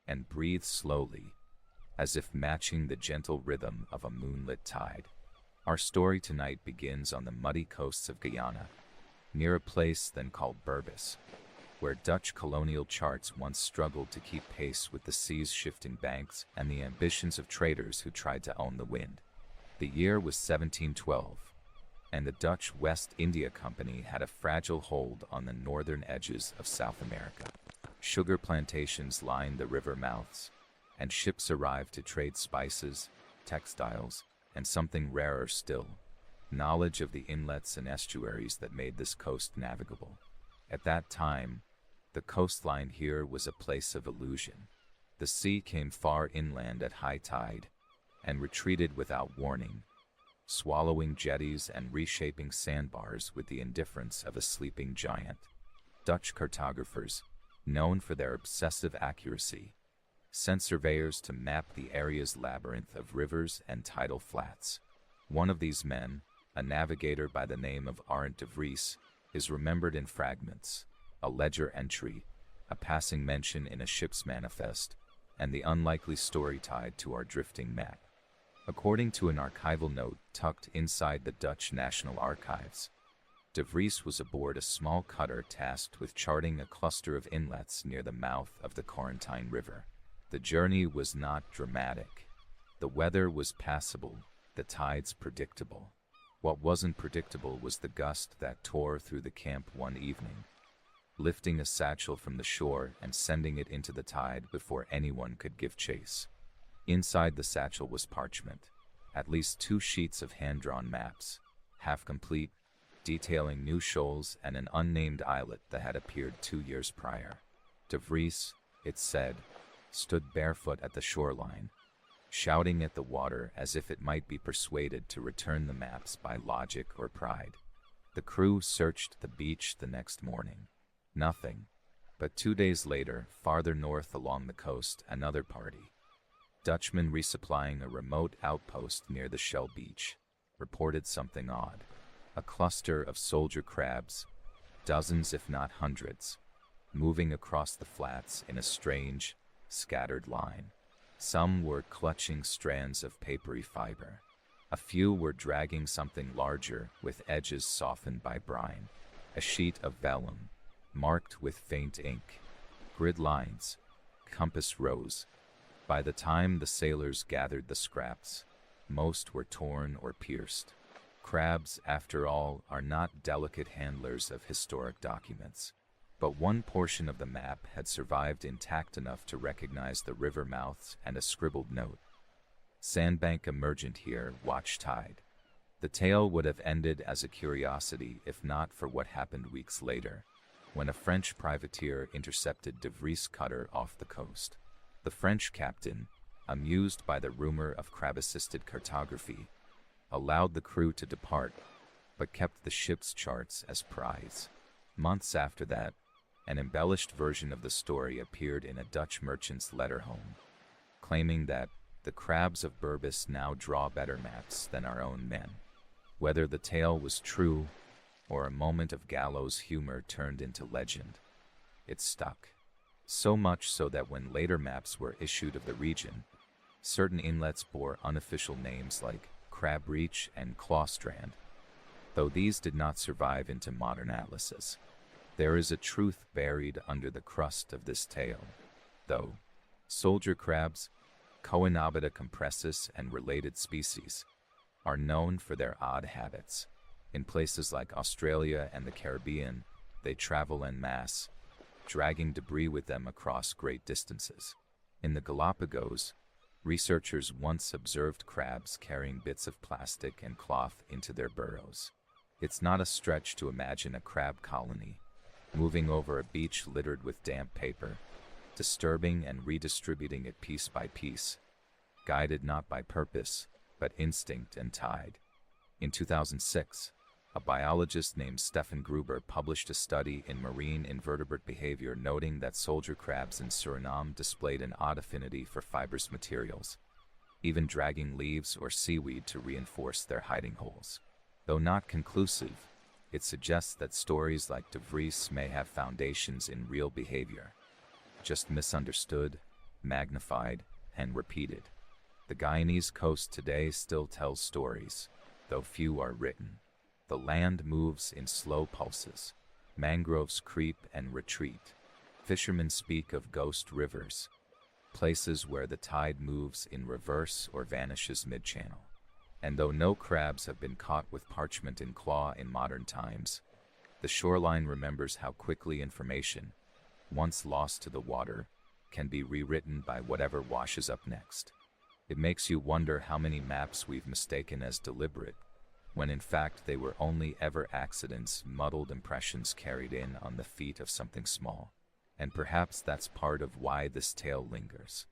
and breathe slowly, as if matching the gentle rhythm of a moonlit tide. Our story tonight begins on the muddy coasts of Guyana, near a place then called Berbice, where Dutch colonial charts once struggled to keep pace with the sea's shifting banks and the ambitions of traders who tried to own the wind. The year was 1712, and the Dutch West India Company had a fragile hold on the northern edges of South America. Sugar plantations lined the river mouths, and ships arrived to trade spices, textiles, and something rarer still, knowledge of the inlets and estuaries that made this coast navigable. At that time, the coastline here was a place of illusion. The sea came far inland at high tide, and retreated without warning, swallowing jetties and reshaping sandbars with the indifference of a sleeping giant. Dutch cartographers, known for their obsessive accuracy, sent surveyors to map the area's labyrinth of rivers and tidal flats. One of these men, a navigator by the name of Arend de Vries, is remembered in fragments, a ledger entry, a passing mention in a ship's manifest, and the unlikely story tied to our drifting map. According to an archival note tucked inside the Dutch National Archives, de Vries was aboard a small cutter tasked with charting a cluster of inlets near the mouth of the Corentyne River. The journey was not dramatic. The weather was passable, the tides predictable. What wasn't predictable was the gust that tore through the camp one evening, lifting a satchel from the shore and sending it into the tide before anyone could give chase. Inside the satchel was parchment, at least 2 sheets of hand-drawn maps, half complete, detailing new shoals and an unnamed islet that had appeared 2 years prior. De Vries, it said, stood barefoot at the shoreline, shouting at the water as if it might be persuaded to return the maps by logic or pride. The crew searched the beach the next morning. Nothing. But 2 days later, farther north along the coast, another party, Dutchmen resupplying a remote outpost near the Shell Beach, reported something odd. A cluster of soldier crabs, dozens if not hundreds, moving across the flats in a strange, scattered line. Some were clutching strands of papery fiber. A few were dragging something larger with edges softened by brine. A sheet of vellum, marked with faint ink, grid lines, compass rose. By the time the sailors gathered the scraps, most were torn or pierced. Crabs, after all, are not delicate handlers of historic documents. But one portion of the map had survived intact enough to recognize the river mouths and a scribbled note. Sandbank emergent here, watch tide. The tale would have ended as a curiosity if not for what happened weeks later, when a French privateer intercepted De Vries' cutter off the coast. The French captain, amused by the rumor of crab-assisted cartography, allowed the crew to depart, but kept the ship's charts as prize. Months after that, an embellished version of the story appeared in a Dutch merchant's letter home, claiming that the crabs of Burbus now draw better maps than our own men. Whether the tale was true or a moment of gallows humor turned into legend, it stuck. So much so that when later maps were issued of the region, certain inlets bore unofficial names like Crab Reach and Claw Strand, though these did not survive into modern atlases. There is a truth buried under the crust of this tale, though. Soldier crabs, Coenobita compressus and related species, are known for their odd habits. In places like Australia and the Caribbean, they travel en masse, dragging debris with them across great distances. In the Galapagos, researchers once observed crabs carrying bits of plastic and cloth into their burrows. It's not a stretch to imagine a crab colony moving over a beach littered with damp paper, disturbing and redistributing it piece by piece, guided not by purpose, but instinct and tide. In 2006, a biologist named Stefan Gruber published a study in Marine Invertebrate Behavior noting that soldier crabs in Suriname displayed an odd affinity for fibrous materials, even dragging leaves or seaweed to reinforce their hiding holes. Though not conclusive, it suggests that stories like De Vries may have foundations in real behavior, just misunderstood, magnified, and repeated. The Guyanese coast today still tells stories, though few are written. The land moves in slow pulses. Mangroves creep and retreat. Fishermen speak of ghost rivers, places where the tide moves in reverse or vanishes mid-channel. And though no crabs have been caught with parchment and claw in modern times, the shoreline remembers how quickly information, once lost to the water, can be rewritten by whatever washes up next. It makes you wonder how many maps we've mistaken as deliberate, when in fact they were only ever accidents, muddled impressions carried in on the feet of something small. And perhaps that's part of why this tale lingers.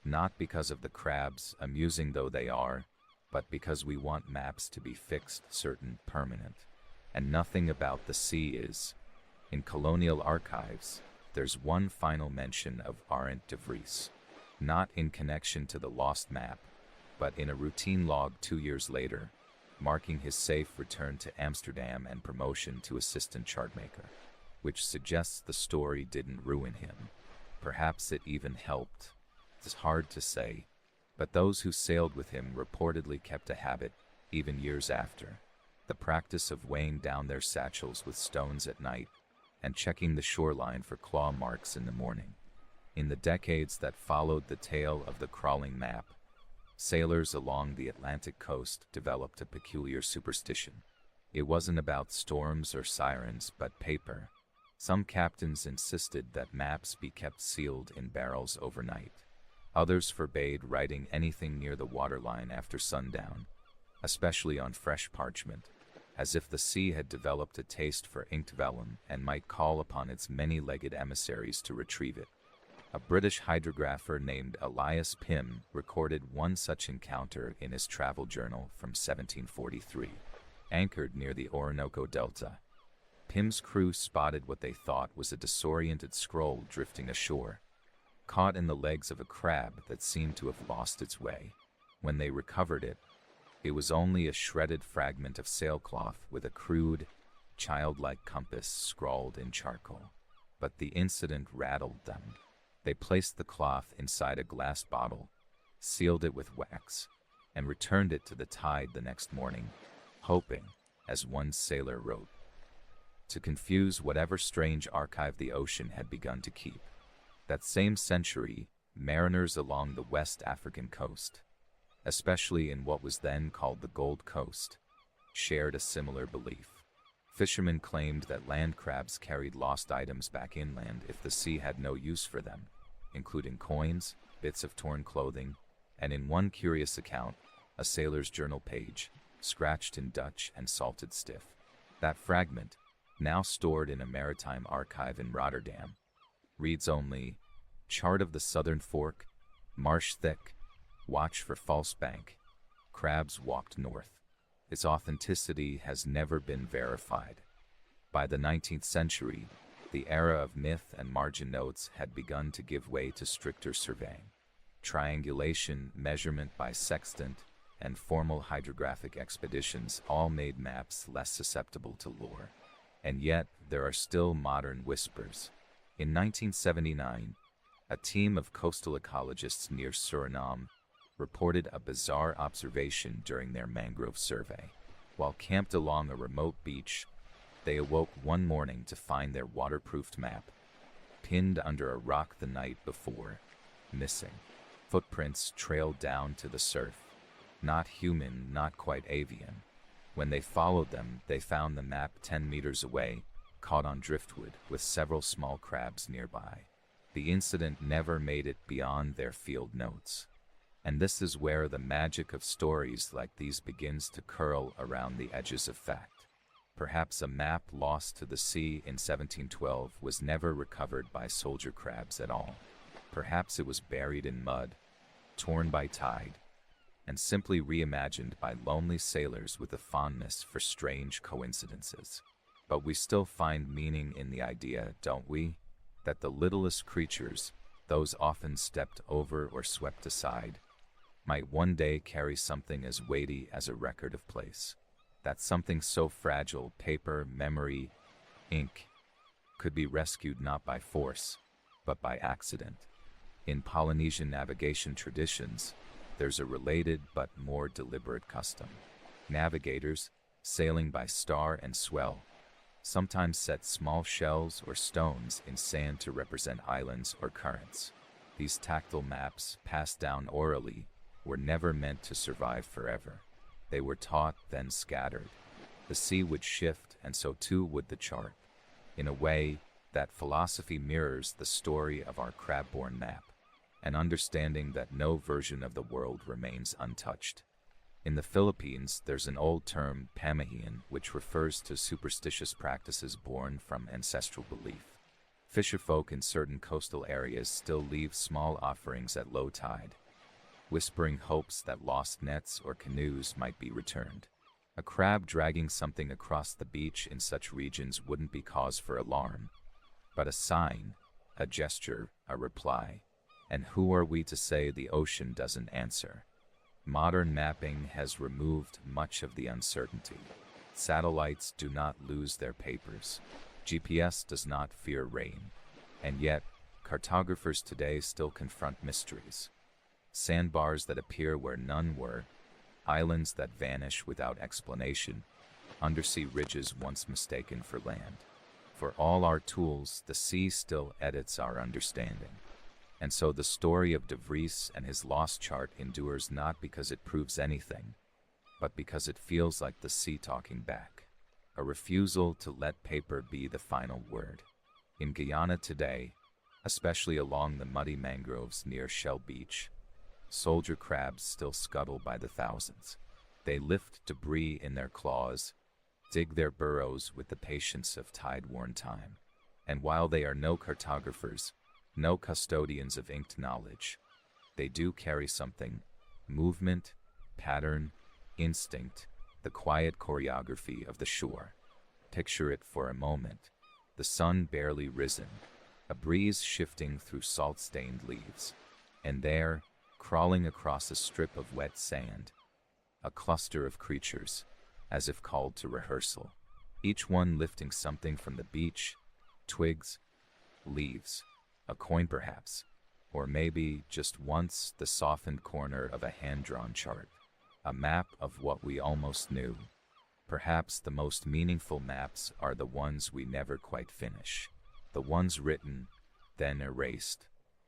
Not because of the crabs, amusing though they are, but because we want maps to be fixed, certain, permanent. And nothing about the sea is. In colonial archives, there's one final mention of Arent de Vries, not in connection to the lost map, but in a routine log 2 years later, marking his safe return to Amsterdam and promotion to assistant chartmaker, which suggests the story didn't ruin him. Perhaps it even helped. It's hard to say, but those who sailed with him reportedly kept a habit, even years after, the practice of weighing down their satchels with stones at night and checking the shoreline for claw marks in the morning. In the decades that followed the tale of the crawling map, sailors along the Atlantic coast developed a peculiar superstition. It wasn't about storms or sirens, but paper. Some captains insisted that maps be kept sealed in barrels overnight. Others forbade writing anything near the waterline after sundown, especially on fresh parchment, as if the sea had developed a taste for inked vellum and might call upon its many-legged emissaries to retrieve it. A British hydrographer named Elias Pym recorded one such encounter in his travel journal from 1743. Anchored near the Orinoco Delta, Pym's crew spotted what they thought was a disoriented scroll drifting ashore, caught in the legs of a crab that seemed to have lost its way. When they recovered it, it was only a shredded fragment of sailcloth with a crude, childlike compass scrawled in charcoal. But the incident rattled them. They placed the cloth inside a glass bottle, sealed it with wax, and returned it to the tide the next morning, hoping, as one sailor wrote, to confuse whatever strange archive the ocean had begun to keep. That same century, mariners along the West African coast, especially in what was then called the Gold Coast, shared a similar belief. Fishermen claimed that land crabs carried lost items back inland if the sea had no use for them, including coins, bits of torn clothing, and in one curious account, a sailor's journal page, scratched in Dutch and salted stiff. That fragment, now stored in a maritime archive in Rotterdam, reads only, "Chart of the Southern Fork, marsh thick, watch for false bank, crabs walked north." Its authenticity has never been verified. By the 19th century, the era of myth and margin notes had begun to give way to stricter surveying. Triangulation, measurement by sextant, and formal hydrographic expeditions all made maps less susceptible to lore. And yet, there are still modern whispers. In 1979, a team of coastal ecologists near Suriname reported a bizarre observation during their mangrove survey. While camped along a remote beach, they awoke one morning to find their waterproofed map pinned under a rock the night before, missing. Footprints trailed down to the surf. Not human, not quite avian. When they followed them, they found the map 10 meters away, caught on driftwood with several small crabs nearby. The incident never made it beyond their field notes. And this is where the magic of stories like these begins to curl around the edges of fact. Perhaps a map lost to the sea in 1712 was never recovered by soldier crabs at all. Perhaps it was buried in mud, torn by tide, and simply reimagined by lonely sailors with a fondness for strange coincidences. But we still find meaning in the idea, don't we? That the littlest creatures, those often stepped over or swept aside, might one day carry something as weighty as a record of place. That something so fragile, paper, memory, ink, could be rescued not by force, but by accident. In Polynesian navigation traditions, there's a related but more deliberate custom. Navigators, sailing by star and swell, sometimes set small shells or stones in sand to represent islands or currents. These tactile maps, passed down orally, were never meant to survive forever. They were taught, then scattered. The sea would shift, and so too would the chart. In a way, that philosophy mirrors the story of our crab-born map, an understanding that no version of the world remains untouched. In the Philippines, there's an old term, pamahian, which refers to superstitious practices born from ancestral belief. Fisherfolk in certain coastal areas still leave small offerings at low tide, whispering hopes that lost nets or canoes might be returned. A crab dragging something across the beach in such regions wouldn't be cause for alarm, but a sign, a gesture, a reply. And who are we to say the ocean doesn't answer? Modern mapping has removed much of the uncertainty. Satellites do not lose their papers. GPS does not fear rain. And yet, cartographers today still confront mysteries. Sandbars that appear where none were, islands that vanish without explanation, undersea ridges once mistaken for land. For all our tools, the sea still edits our understanding. And so the story of De Vries and his lost chart endures not because it proves anything, but because it feels like the sea talking back. A refusal to let paper be the final word. In Guyana today, especially along the muddy mangroves near Shell Beach, soldier crabs still scuttle by the thousands. They lift debris in their claws, dig their burrows with the patience of tide-worn time. And while they are no cartographers, no custodians of inked knowledge, they do carry something: movement, pattern, instinct, the quiet choreography of the shore. Picture it for a moment. The sun barely risen, a breeze shifting through salt-stained leaves, and there, crawling across a strip of wet sand, a cluster of creatures, as if called to rehearsal, each one lifting something from the beach: twigs, leaves, a coin perhaps, or maybe, just once, the softened corner of a hand-drawn chart, a map of what we almost knew. Perhaps the most meaningful maps are the ones we never quite finish, the ones written, then erased,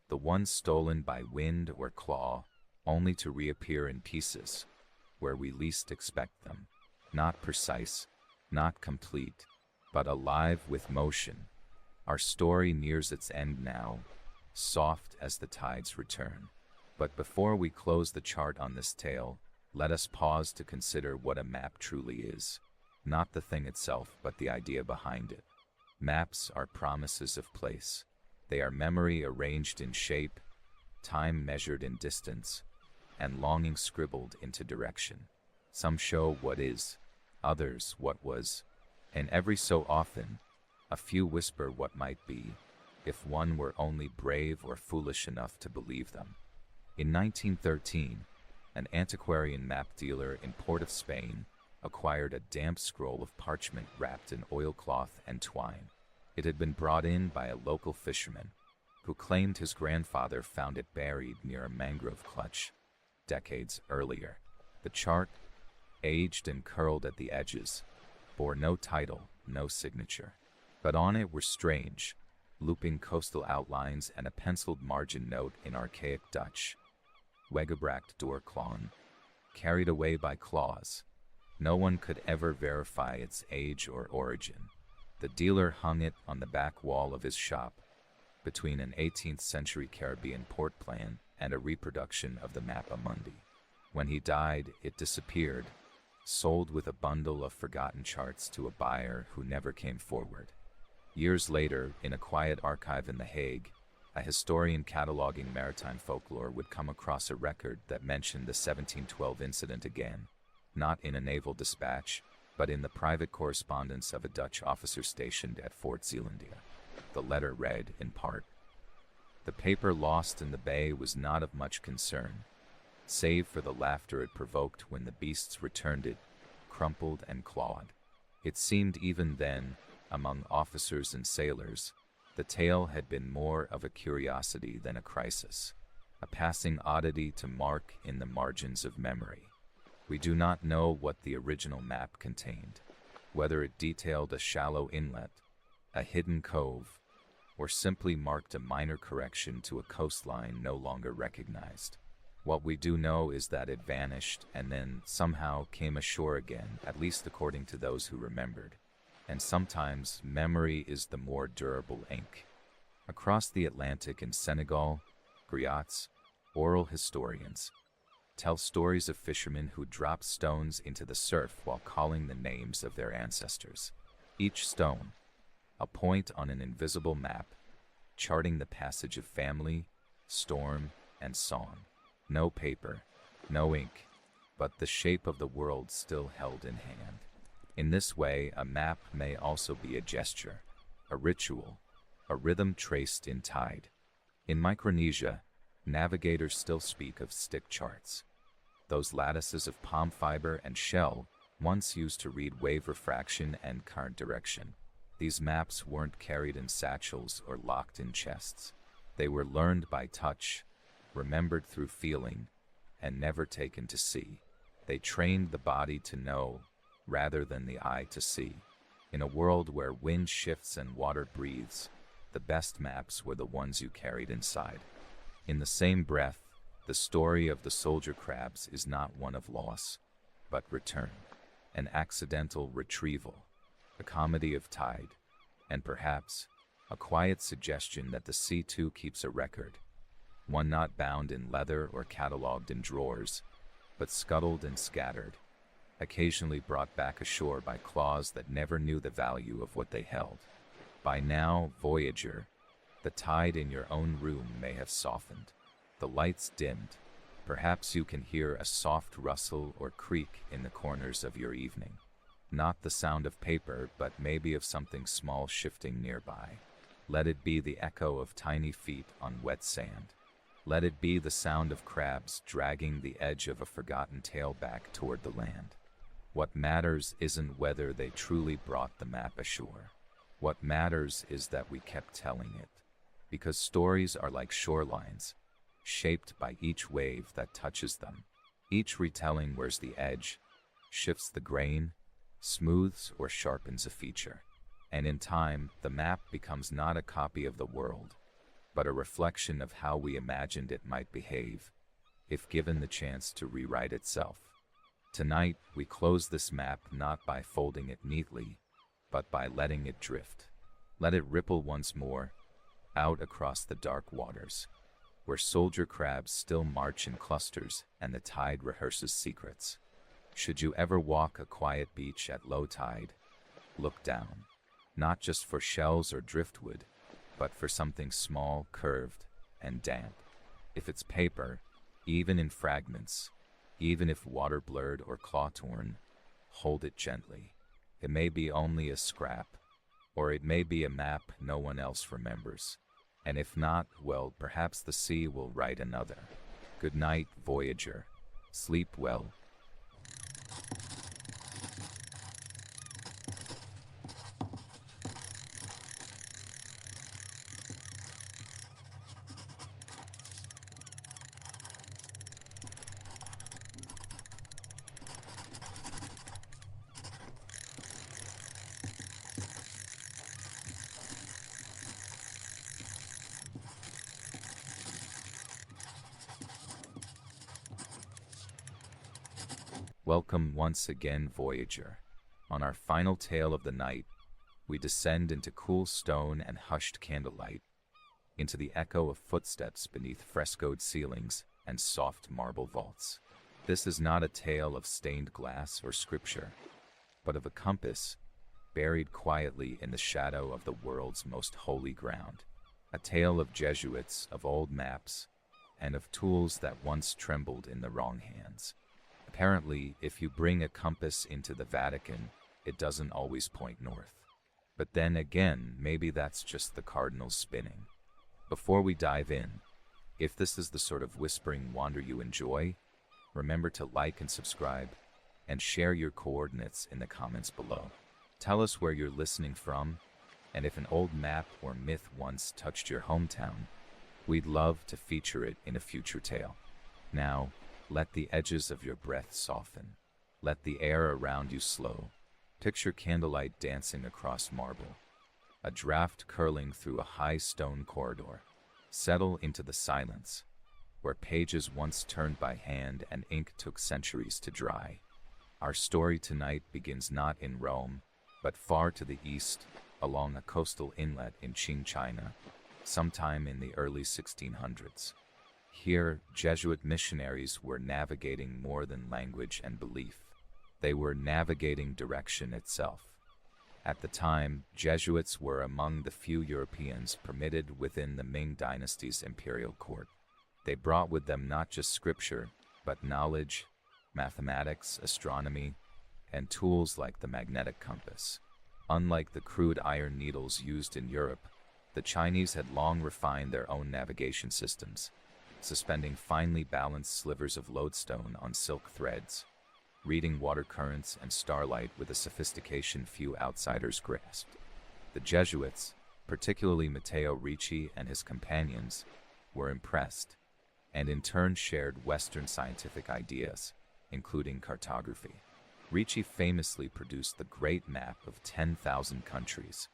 the ones stolen by wind or claw, only to reappear in pieces, where we least expect them. Not precise, not complete, but alive with motion. Our story nears its end now, soft as the tides return. But before we close the chart on this tale, let us pause to consider what a map truly is. Not the thing itself, but the idea behind it. Maps are promises of place. They are memory arranged in shape, time measured in distance, and longing scribbled into direction. Some show what is, others what was, and every so often, a few whisper what might be, if one were only brave or foolish enough to believe them. In 1913, an antiquarian map dealer in Port of Spain acquired a damp scroll of parchment wrapped in oilcloth and twine. It had been brought in by a local fisherman, who claimed his grandfather found it buried near a mangrove clutch decades earlier. The chart, aged and curled at the edges, bore no title, no signature. But on it were strange, looping coastal outlines and a penciled margin note in archaic Dutch. Weggebracht door Klon, carried away by claws. No one could ever verify its age or origin. The dealer hung it on the back wall of his shop, between an 18th century Caribbean port plan and a reproduction of the Mappa Mundi. When he died, it disappeared, sold with a bundle of forgotten charts to a buyer who never came forward. Years later, in a quiet archive in The Hague, a historian cataloging maritime folklore would come across a record that mentioned the 1712 incident again, not in a naval dispatch, but in the private correspondence of a Dutch officer stationed at Fort Zeelandia. The letter read, in part, "The paper lost in the bay was not of much concern, save for the laughter it provoked when the beasts returned it, crumpled and clawed. It seemed even then, among officers and sailors, the tale had been more of a curiosity than a crisis, a passing oddity to mark in the margins of memory. We do not know what the original map contained, whether it detailed a shallow inlet, a hidden cove, or simply marked a minor correction to a coastline no longer recognized. What we do know is that it vanished and then somehow came ashore again, at least according to those who remembered. And sometimes memory is the more durable ink." Across the Atlantic in Senegal, griots, oral historians, tell stories of fishermen who drop stones into the surf while calling the names of their ancestors. Each stone, a point on an invisible map, charting the passage of family, storm, and song. No paper, no ink, but the shape of the world still held in hand. In this way, a map may also be a gesture, a ritual, a rhythm traced in tide. In Micronesia, navigators still speak of stick charts, those lattices of palm fiber and shell once used to read wave refraction and current direction. These maps weren't carried in satchels or locked in chests. They were learned by touch, remembered through feeling, and never taken to sea. They trained the body to know, rather than the eye to see. In a world where wind shifts and water breathes, the best maps were the ones you carried inside. In the same breath, the story of the soldier crabs is not one of loss, but return, an accidental retrieval, a comedy of tide, and perhaps a quiet suggestion that the sea too keeps a record, one not bound in leather or catalogued in drawers, but scuttled and scattered, occasionally brought back ashore by claws that never knew the value of what they held. By now, voyager, the tide in your own room may have softened. The lights dimmed. Perhaps you can hear a soft rustle or creak in the corners of your evening. Not the sound of paper, but maybe of something small shifting nearby. Let it be the echo of tiny feet on wet sand. Let it be the sound of crabs dragging the edge of a forgotten tail back toward the land. What matters isn't whether they truly brought the map ashore. What matters is that we kept telling it. Because stories are like shorelines, shaped by each wave that touches them. Each retelling wears the edge, shifts the grain, smooths or sharpens a feature. And in time, the map becomes not a copy of the world, but a reflection of how we imagined it might behave, if given the chance to rewrite itself. Tonight, we close this map not by folding it neatly, but by letting it drift. Let it ripple once more, out across the dark waters, where soldier crabs still march in clusters and the tide rehearses secrets. Should you ever walk a quiet beach at low tide, look down, not just for shells or driftwood, but for something small, curved, and damp. If it's paper, even in fragments, even if water-blurred or claw-torn, hold it gently. It may be only a scrap, or it may be a map no one else remembers. And if not, well, perhaps the sea will write another. Good night, voyager. Sleep well. Welcome once again, voyager. On our final tale of the night, we descend into cool stone and hushed candlelight, into the echo of footsteps beneath frescoed ceilings and soft marble vaults. This is not a tale of stained glass or scripture, but of a compass buried quietly in the shadow of the world's most holy ground. A tale of Jesuits, of old maps, and of tools that once trembled in the wrong hands. Apparently, if you bring a compass into the Vatican, it doesn't always point north. But then again, maybe that's just the cardinals spinning. Before we dive in, if this is the sort of whispering wander you enjoy, remember to like and subscribe, and share your coordinates in the comments below. Tell us where you're listening from, and if an old map or myth once touched your hometown, we'd love to feature it in a future tale. Now, let the edges of your breath soften. Let the air around you slow. Picture candlelight dancing across marble, a draft curling through a high stone corridor. Settle into the silence, where pages once turned by hand and ink took centuries to dry. Our story tonight begins not in Rome, but far to the east, along a coastal inlet in Qing, China, sometime in the early 1600s. Here, Jesuit missionaries were navigating more than language and belief. They were navigating direction itself. At the time, Jesuits were among the few Europeans permitted within the Ming dynasty's imperial court. They brought with them not just scripture, but knowledge, mathematics, astronomy, and tools like the magnetic compass. Unlike the crude iron needles used in Europe, the Chinese had long refined their own navigation systems, suspending finely balanced slivers of lodestone on silk threads, reading water currents and starlight with a sophistication few outsiders grasped. The Jesuits, particularly Matteo Ricci and his companions, were impressed, and in turn shared Western scientific ideas, including cartography. Ricci famously produced the Great Map of 10,000 countries,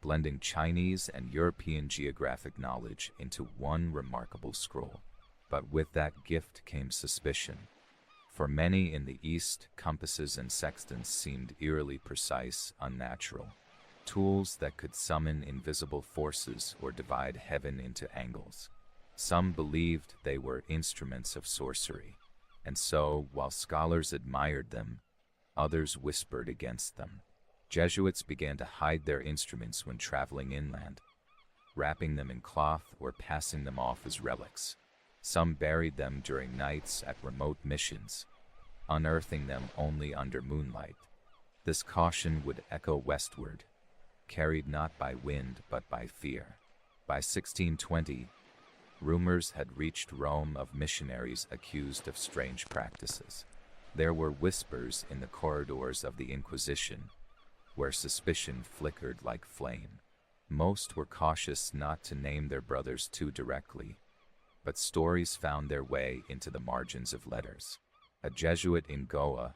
blending Chinese and European geographic knowledge into one remarkable scroll. But with that gift came suspicion. For many in the East, compasses and sextants seemed eerily precise, unnatural, tools that could summon invisible forces or divide heaven into angles. Some believed they were instruments of sorcery, and so, while scholars admired them, others whispered against them. Jesuits began to hide their instruments when traveling inland, wrapping them in cloth or passing them off as relics. Some buried them during nights at remote missions, unearthing them only under moonlight. This caution would echo westward, carried not by wind but by fear. By 1620, rumors had reached Rome of missionaries accused of strange practices. There were whispers in the corridors of the Inquisition, where suspicion flickered like flame. Most were cautious not to name their brothers too directly, but stories found their way into the margins of letters. A Jesuit in Goa,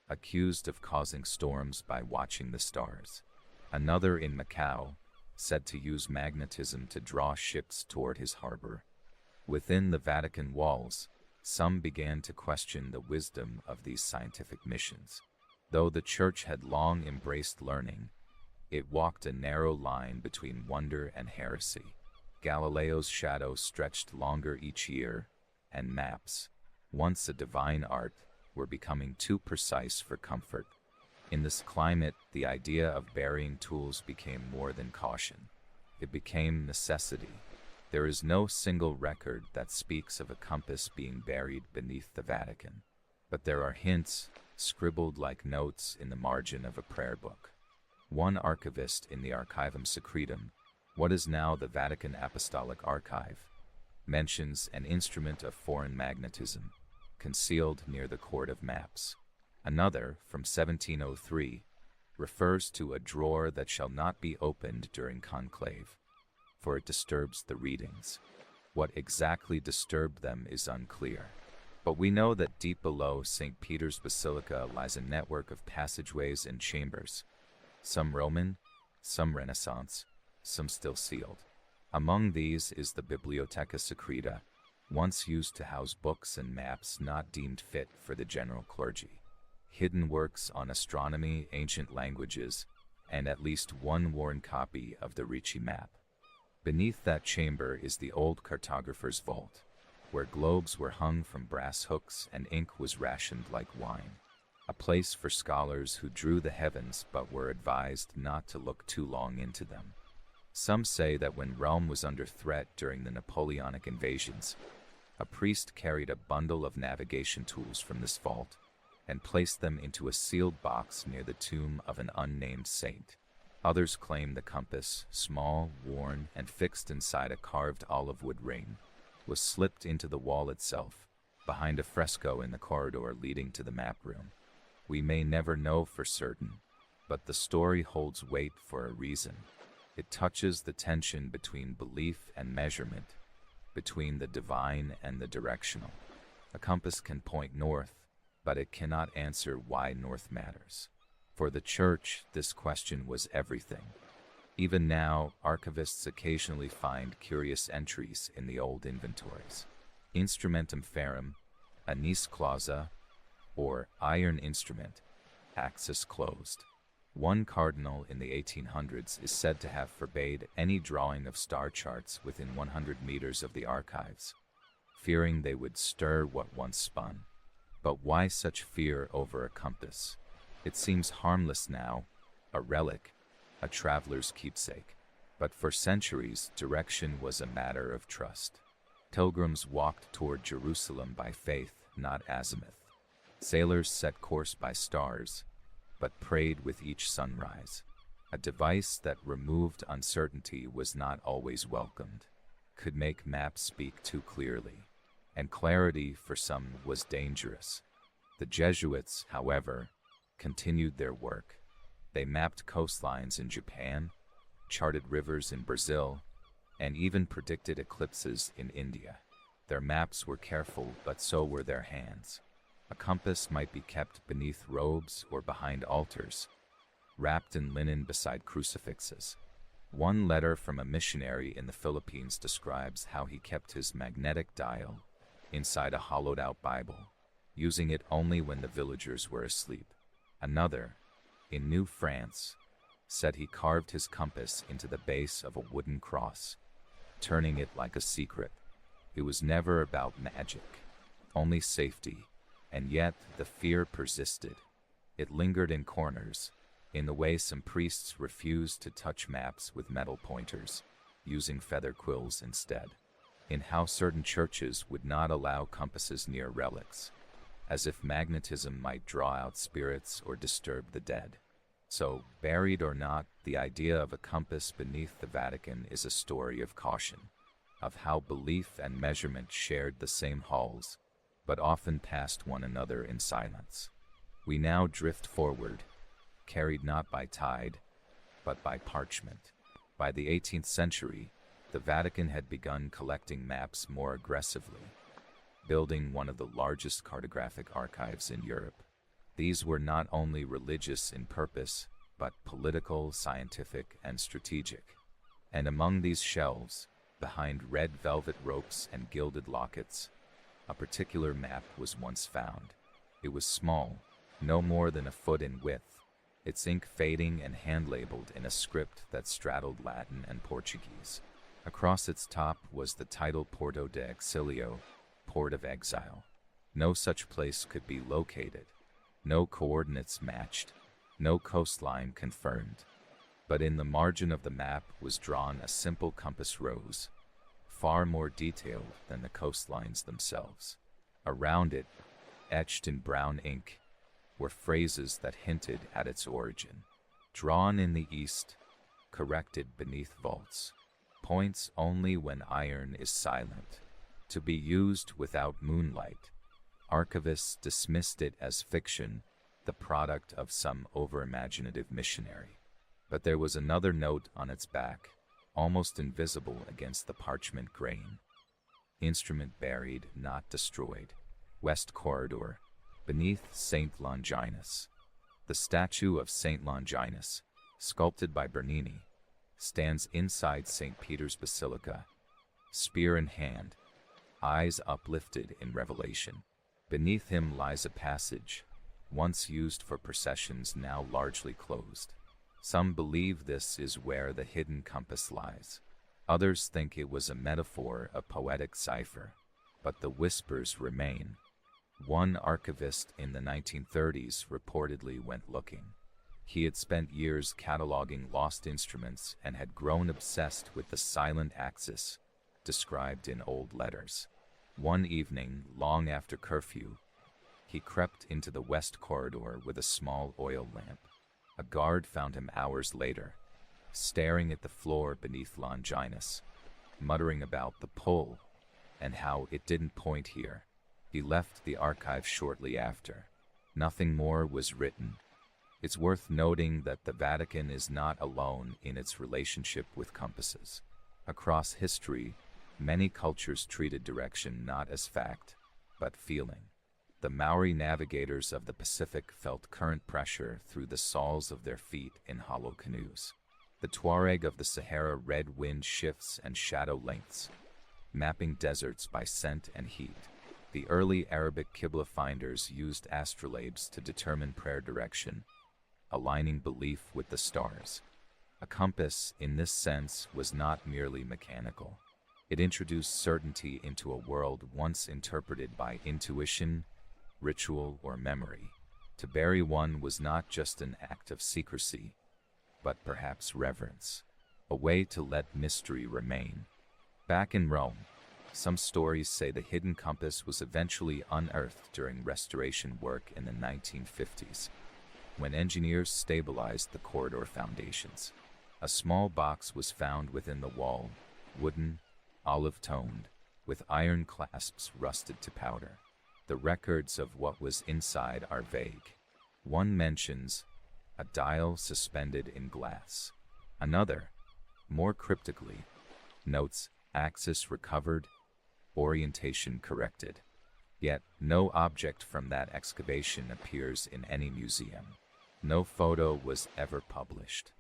accused of causing storms by watching the stars. Another in Macau, said to use magnetism to draw ships toward his harbor. Within the Vatican walls, some began to question the wisdom of these scientific missions. Though the Church had long embraced learning, It walked a narrow line between wonder and heresy. Galileo's shadow stretched longer each year, and maps, once a divine art, were becoming too precise for comfort. In this climate, the idea of burying tools became more than caution. It became necessity. There is no single record that speaks of a compass being buried beneath the Vatican, but there are hints, scribbled like notes in the margin of a prayer book. One archivist in the Archivum Secretum, what is now the Vatican Apostolic Archive, mentions an instrument of foreign magnetism, concealed near the Court of Maps. Another, from 1703, refers to a drawer that shall not be opened during conclave, for it disturbs the readings. What exactly disturbed them is unclear, but we know that deep below St. Peter's Basilica lies a network of passageways and chambers, some Roman, some Renaissance, some still sealed. Among these is the Bibliotheca Secreta, once used to house books and maps not deemed fit for the general clergy. Hidden works on astronomy, ancient languages, and at least one worn copy of the Ricci map. Beneath that chamber is the old cartographer's vault, where globes were hung from brass hooks and ink was rationed like wine. A place for scholars who drew the heavens but were advised not to look too long into them. Some say that when Rome was under threat during the Napoleonic invasions, a priest carried a bundle of navigation tools from this vault and placed them into a sealed box near the tomb of an unnamed saint. Others claim the compass, small, worn, and fixed inside a carved olive wood ring, was slipped into the wall itself, behind a fresco in the corridor leading to the map room. We may never know for certain, but the story holds weight for a reason. It touches the tension between belief and measurement, between the divine and the directional. A compass can point north, but it cannot answer why north matters. For the Church, this question was everything. Even now, archivists occasionally find curious entries in the old inventories. Instrumentum ferrum, annis clausa, or iron instrument, axis closed. One cardinal in the 1800s is said to have forbade any drawing of star charts within 100 meters of the archives, fearing they would stir what once spun. But why such fear over a compass? It seems harmless now, a relic, a traveler's keepsake. But for centuries, direction was a matter of trust. Pilgrims walked toward Jerusalem by faith, not azimuth. Sailors set course by stars, but prayed with each sunrise. A device that removed uncertainty was not always welcomed, could make maps speak too clearly, and clarity for some was dangerous. The Jesuits, however, continued their work. They mapped coastlines in Japan, charted rivers in Brazil, and even predicted eclipses in India. Their maps were careful, but so were their hands. A compass might be kept beneath robes or behind altars, wrapped in linen beside crucifixes. One letter from a missionary in the Philippines describes how he kept his magnetic dial inside a hollowed-out Bible, using it only when the villagers were asleep. Another, in New France, said he carved his compass into the base of a wooden cross, turning it like a secret. It was never about magic, only safety, and yet the fear persisted. It lingered in corners, in the way some priests refused to touch maps with metal pointers, using feather quills instead. In how certain churches would not allow compasses near relics, as if magnetism might draw out spirits or disturb the dead. So, buried or not, the idea of a compass beneath the Vatican is a story of caution, of how belief and measurement shared the same halls, but often passed one another in silence. We now drift forward, carried not by tide, but by parchment. By the 18th century, the Vatican had begun collecting maps more aggressively, building one of the largest cartographic archives in Europe. These were not only religious in purpose, but political, scientific, and strategic. And among these shelves, behind red velvet ropes and gilded lockets, a particular map was once found. It was small, no more than a foot in width, its ink fading and hand-labeled in a script that straddled Latin and Portuguese. Across its top was the title Porto de Exilio, Port of Exile. No such place could be located, no coordinates matched, no coastline confirmed. But in the margin of the map was drawn a simple compass rose, far more detailed than the coastlines themselves. Around it, etched in brown ink, were phrases that hinted at its origin. Drawn in the east, corrected beneath vaults, points only when iron is silent, to be used without moonlight. Archivists dismissed it as fiction, the product of some over-imaginative missionary. But there was another note on its back, almost invisible against the parchment grain. Instrument buried, not destroyed. West Corridor, beneath Saint Longinus. The statue of Saint Longinus, sculpted by Bernini, stands inside St. Peter's Basilica, spear in hand, eyes uplifted in revelation. Beneath him lies a passage, once used for processions, now largely closed. Some believe this is where the hidden compass lies. Others think it was a metaphor, a poetic cipher. But the whispers remain. One archivist in the 1930s reportedly went looking. He had spent years cataloging lost instruments and had grown obsessed with the silent axis, described in old letters. One evening, long after curfew, he crept into the West Corridor with a small oil lamp. A guard found him hours later, staring at the floor beneath Longinus, muttering about the pull and how it didn't point here. He left the archive shortly after. Nothing more was written. It's worth noting that the Vatican is not alone in its relationship with compasses. Across history, many cultures treated direction not as fact, but feeling. The Maori navigators of the Pacific felt current pressure through the soles of their feet in hollow canoes. The Tuareg of the Sahara read wind shifts and shadow lengths, mapping deserts by scent and heat. The early Arabic Qibla finders used astrolabes to determine prayer direction, aligning belief with the stars. A compass, in this sense, was not merely mechanical. It introduced certainty into a world once interpreted by intuition, ritual, or memory. To bury one was not just an act of secrecy, but perhaps reverence, a way to let mystery remain. Back in Rome, some stories say the hidden compass was eventually unearthed during restoration work in the 1950s, when engineers stabilized the corridor foundations. A small box was found within the wall, wooden, olive-toned, with iron clasps rusted to powder. The records of what was inside are vague. One mentions a dial suspended in glass. Another, more cryptically, notes axis recovered, orientation corrected. Yet no object from that excavation appears in any museum. No photo was ever published.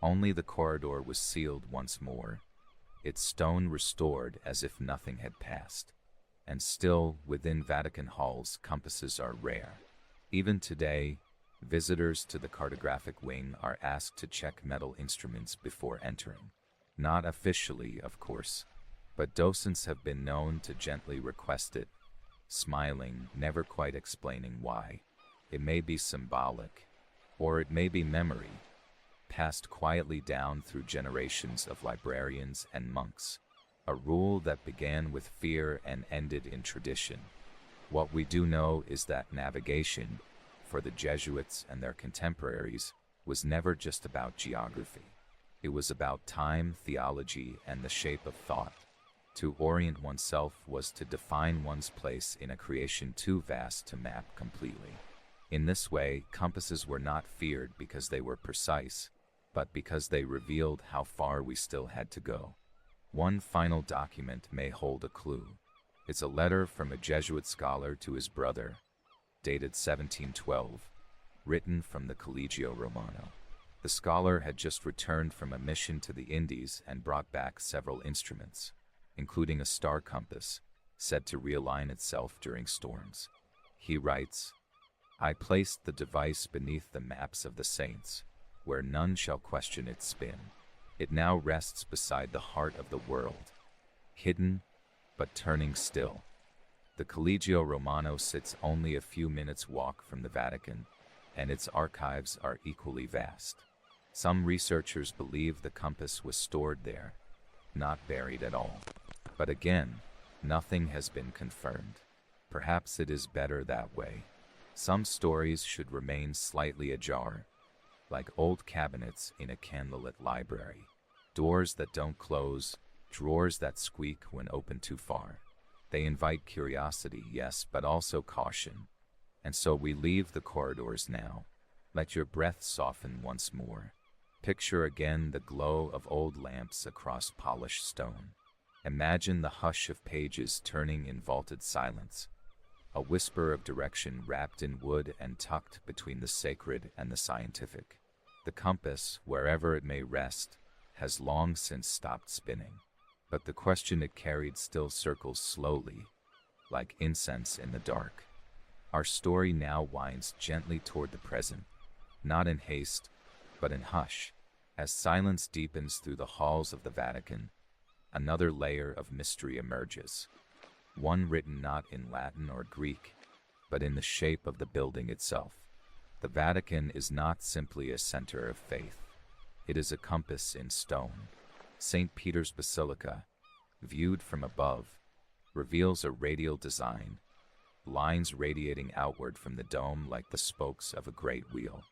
Only the corridor was sealed once more, its stone restored as if nothing had passed. And still, within Vatican halls, compasses are rare. Even today, visitors to the cartographic wing are asked to check metal instruments before entering. Not officially, of course, but docents have been known to gently request it, smiling, never quite explaining why. It may be symbolic, or it may be memory, passed quietly down through generations of librarians and monks. A rule that began with fear and ended in tradition. What we do know is that navigation, for the Jesuits and their contemporaries, was never just about geography. It was about time, theology, and the shape of thought. To orient oneself was to define one's place in a creation too vast to map completely. In this way, compasses were not feared because they were precise, but because they revealed how far we still had to go. One final document may hold a clue. It's a letter from a Jesuit scholar to his brother, dated 1712, written from the Collegio Romano. The scholar had just returned from a mission to the Indies and brought back several instruments, including a star compass, said to realign itself during storms. He writes, I placed the device beneath the maps of the saints, where none shall question its spin. It now rests beside the heart of the world, hidden but turning still. The Collegio Romano sits only a few minutes' walk from the Vatican, and its archives are equally vast. Some researchers believe the compass was stored there, not buried at all. But again, nothing has been confirmed. Perhaps it is better that way. Some stories should remain slightly ajar, like old cabinets in a candlelit library. Doors that don't close, drawers that squeak when opened too far. They invite curiosity, yes, but also caution. And so we leave the corridors now. Let your breath soften once more. Picture again the glow of old lamps across polished stone. Imagine the hush of pages turning in vaulted silence, a whisper of direction wrapped in wood and tucked between the sacred and the scientific. The compass, wherever it may rest, has long since stopped spinning. But the question it carried still circles slowly, like incense in the dark. Our story now winds gently toward the present, not in haste, but in hush. As silence deepens through the halls of the Vatican, another layer of mystery emerges, one written not in Latin or Greek, but in the shape of the building itself. The Vatican is not simply a center of faith. It is a compass in stone. St. Peter's Basilica, viewed from above, reveals a radial design, lines radiating outward from the dome like the spokes of a great wheel.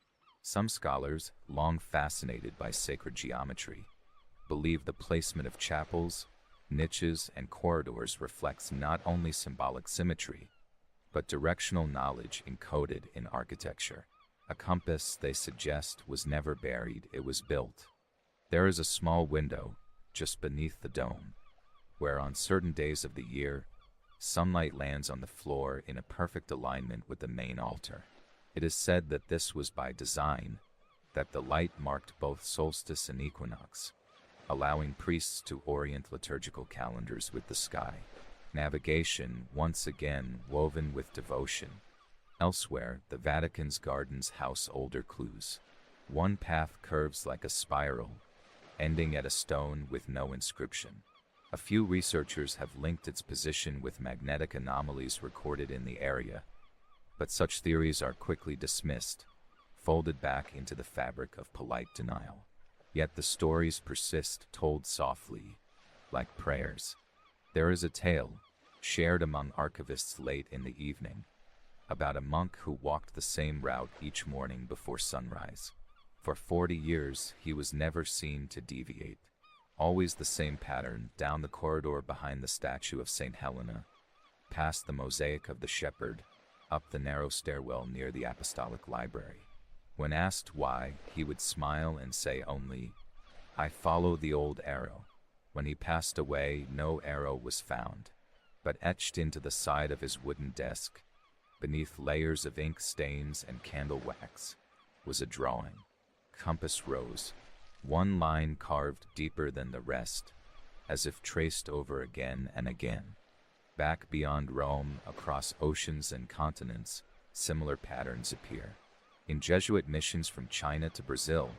Some scholars, long fascinated by sacred geometry, believe the placement of chapels, niches, and corridors reflects not only symbolic symmetry, but directional knowledge encoded in architecture. A compass, they suggest, was never buried, it was built. There is a small window, just beneath the dome, where on certain days of the year, sunlight lands on the floor in a perfect alignment with the main altar. It is said that this was by design, that the light marked both solstice and equinox, allowing priests to orient liturgical calendars with the sky. Navigation, once again woven with devotion. Elsewhere, the Vatican's gardens house older clues. One path curves like a spiral, ending at a stone with no inscription. A few researchers have linked its position with magnetic anomalies recorded in the area, but such theories are quickly dismissed, folded back into the fabric of polite denial. Yet the stories persist, told softly, like prayers. There is a tale, shared among archivists late in the evening, about a monk who walked the same route each morning before sunrise. For 40 years, he was never seen to deviate. Always the same pattern, down the corridor behind the statue of St. Helena, past the mosaic of the shepherd, up the narrow stairwell near the apostolic library. When asked why, he would smile and say only, "I follow the old arrow." When he passed away, no arrow was found, but etched into the side of his wooden desk, beneath layers of ink stains and candle wax, was a drawing. Compass rose, one line carved deeper than the rest, as if traced over again and again. Back beyond Rome, across oceans and continents, similar patterns appear. In Jesuit missions from China to Brazil,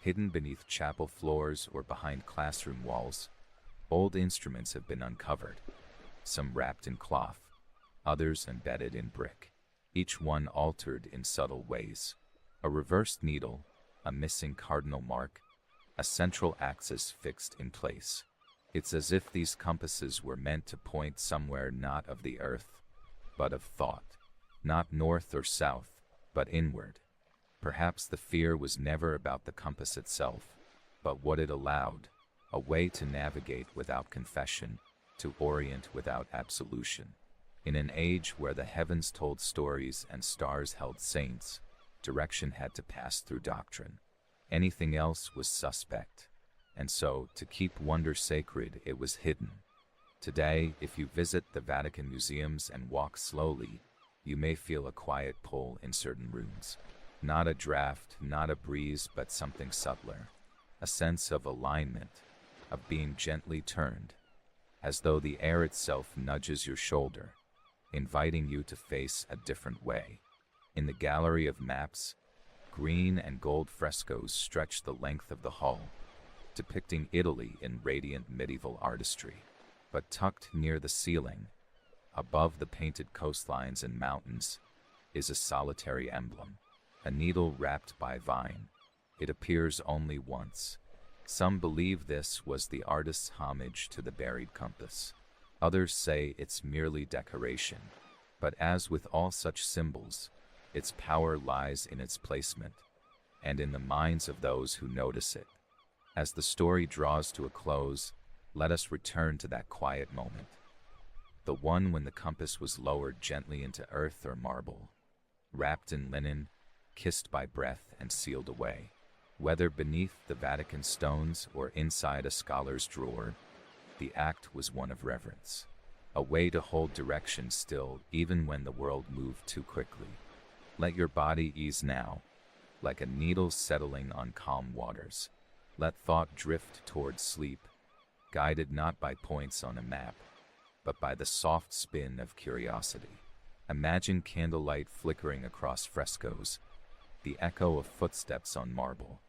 hidden beneath chapel floors or behind classroom walls, old instruments have been uncovered, some wrapped in cloth, others embedded in brick, each one altered in subtle ways. A reversed needle, a missing cardinal mark, a central axis fixed in place. It's as if these compasses were meant to point somewhere not of the earth, but of thought. Not north or south, but inward. Perhaps the fear was never about the compass itself, but what it allowed, a way to navigate without confession, to orient without absolution. In an age where the heavens told stories and stars held saints, direction had to pass through doctrine. Anything else was suspect. And so, to keep wonder sacred, it was hidden. Today, if you visit the Vatican museums and walk slowly, you may feel a quiet pull in certain rooms. Not a draft, not a breeze, but something subtler. A sense of alignment, of being gently turned, as though the air itself nudges your shoulder, inviting you to face a different way. In the gallery of maps, green and gold frescoes stretch the length of the hull, depicting Italy in radiant medieval artistry. But tucked near the ceiling, above the painted coastlines and mountains, is a solitary emblem, a needle wrapped by vine. It appears only once. Some believe this was the artist's homage to the buried compass. Others say it's merely decoration. But as with all such symbols, its power lies in its placement, and in the minds of those who notice it. As the story draws to a close, let us return to that quiet moment. The one when the compass was lowered gently into earth or marble, wrapped in linen, kissed by breath and sealed away. Whether beneath the Vatican stones or inside a scholar's drawer, the act was one of reverence, a way to hold direction still even when the world moved too quickly. Let your body ease now, like a needle settling on calm waters. Let thought drift toward sleep, guided not by points on a map, but by the soft spin of curiosity. Imagine candlelight flickering across frescoes, the echo of footsteps on marble,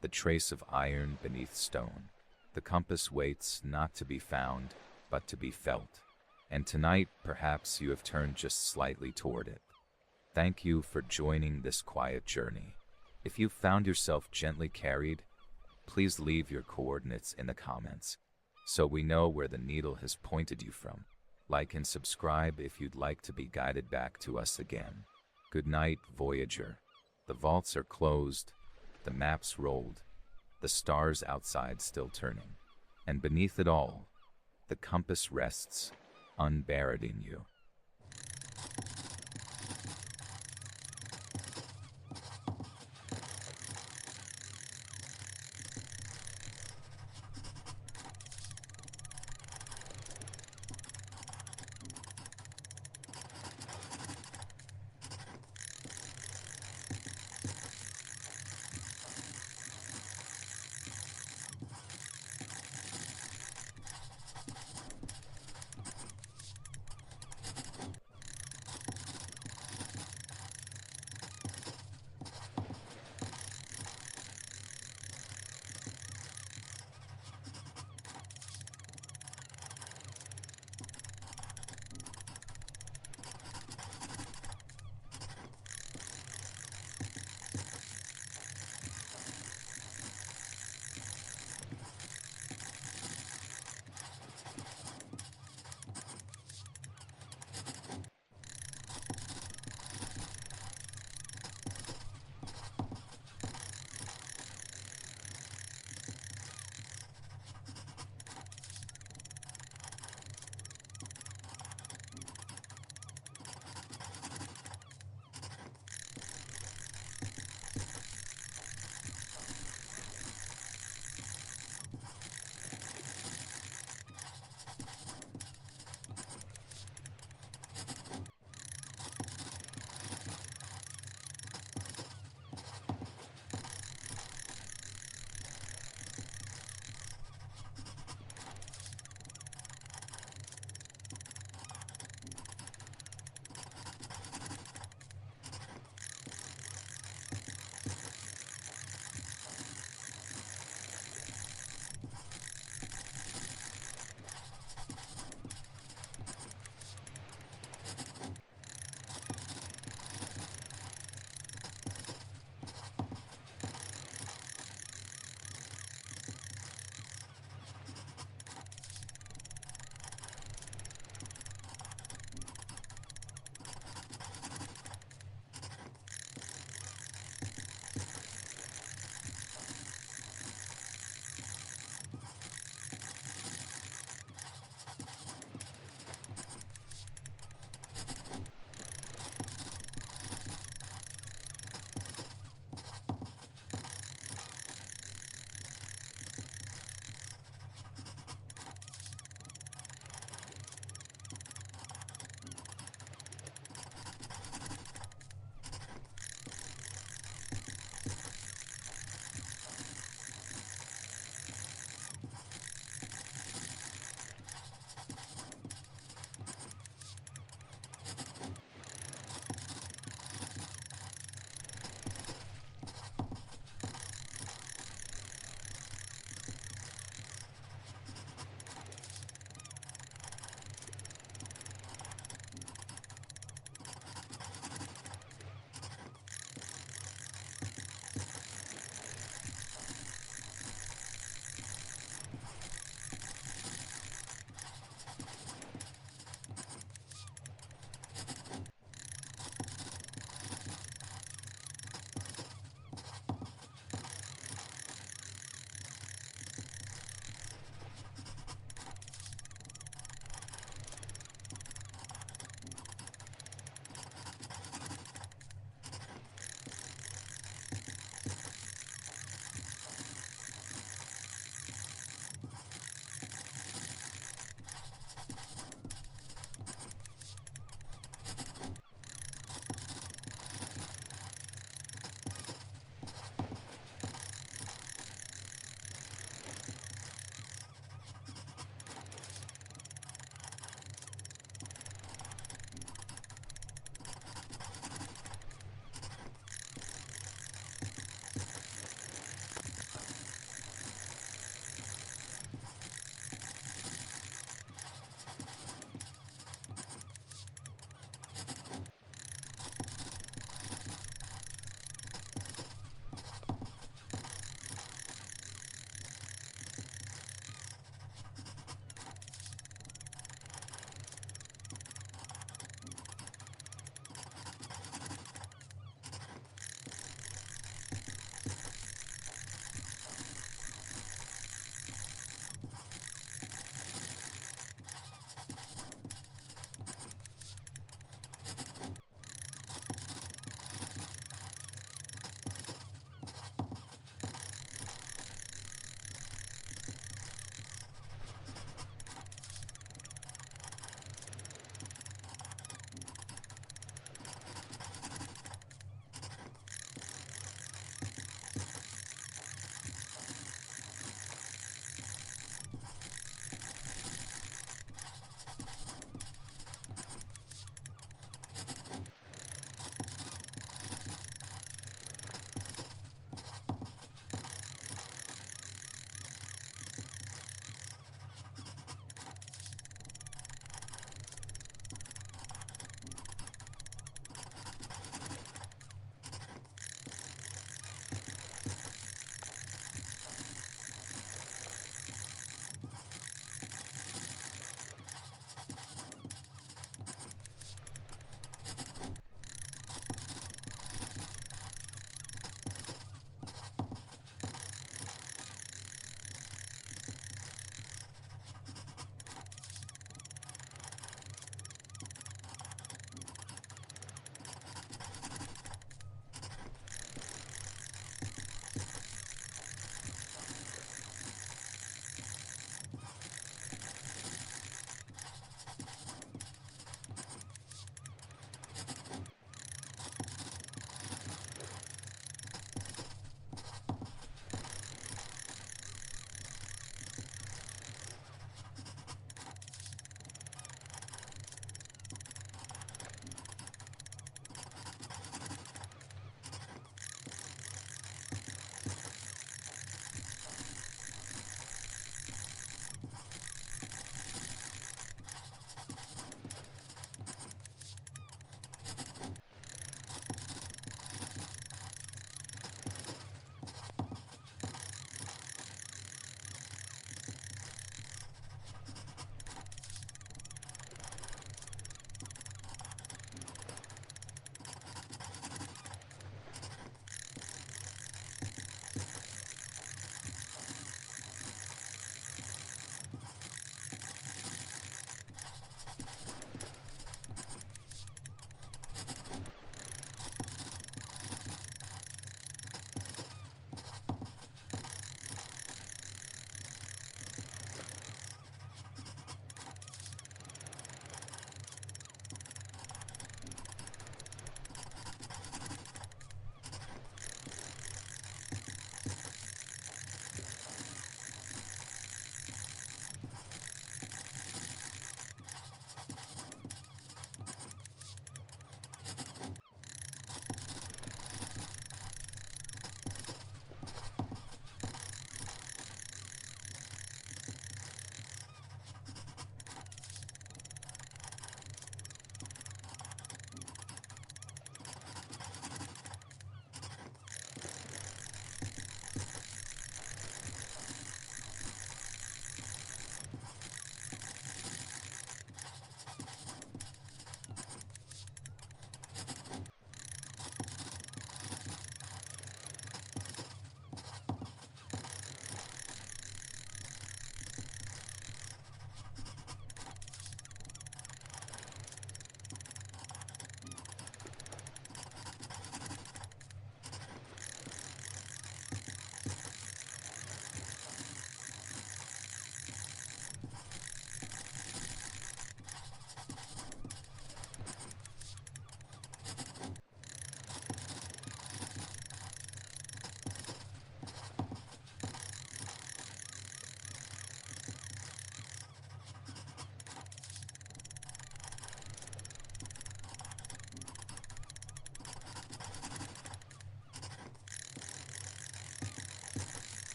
the trace of iron beneath stone. The compass waits not to be found, but to be felt. And tonight, perhaps you have turned just slightly toward it. Thank you for joining this quiet journey. If you found yourself gently carried, please leave your coordinates in the comments, so we know where the needle has pointed you from. Like and subscribe if you'd like to be guided back to us again. Good night, Voyager. The vaults are closed, the maps rolled, the stars outside still turning, and beneath it all, the compass rests, unburied in you.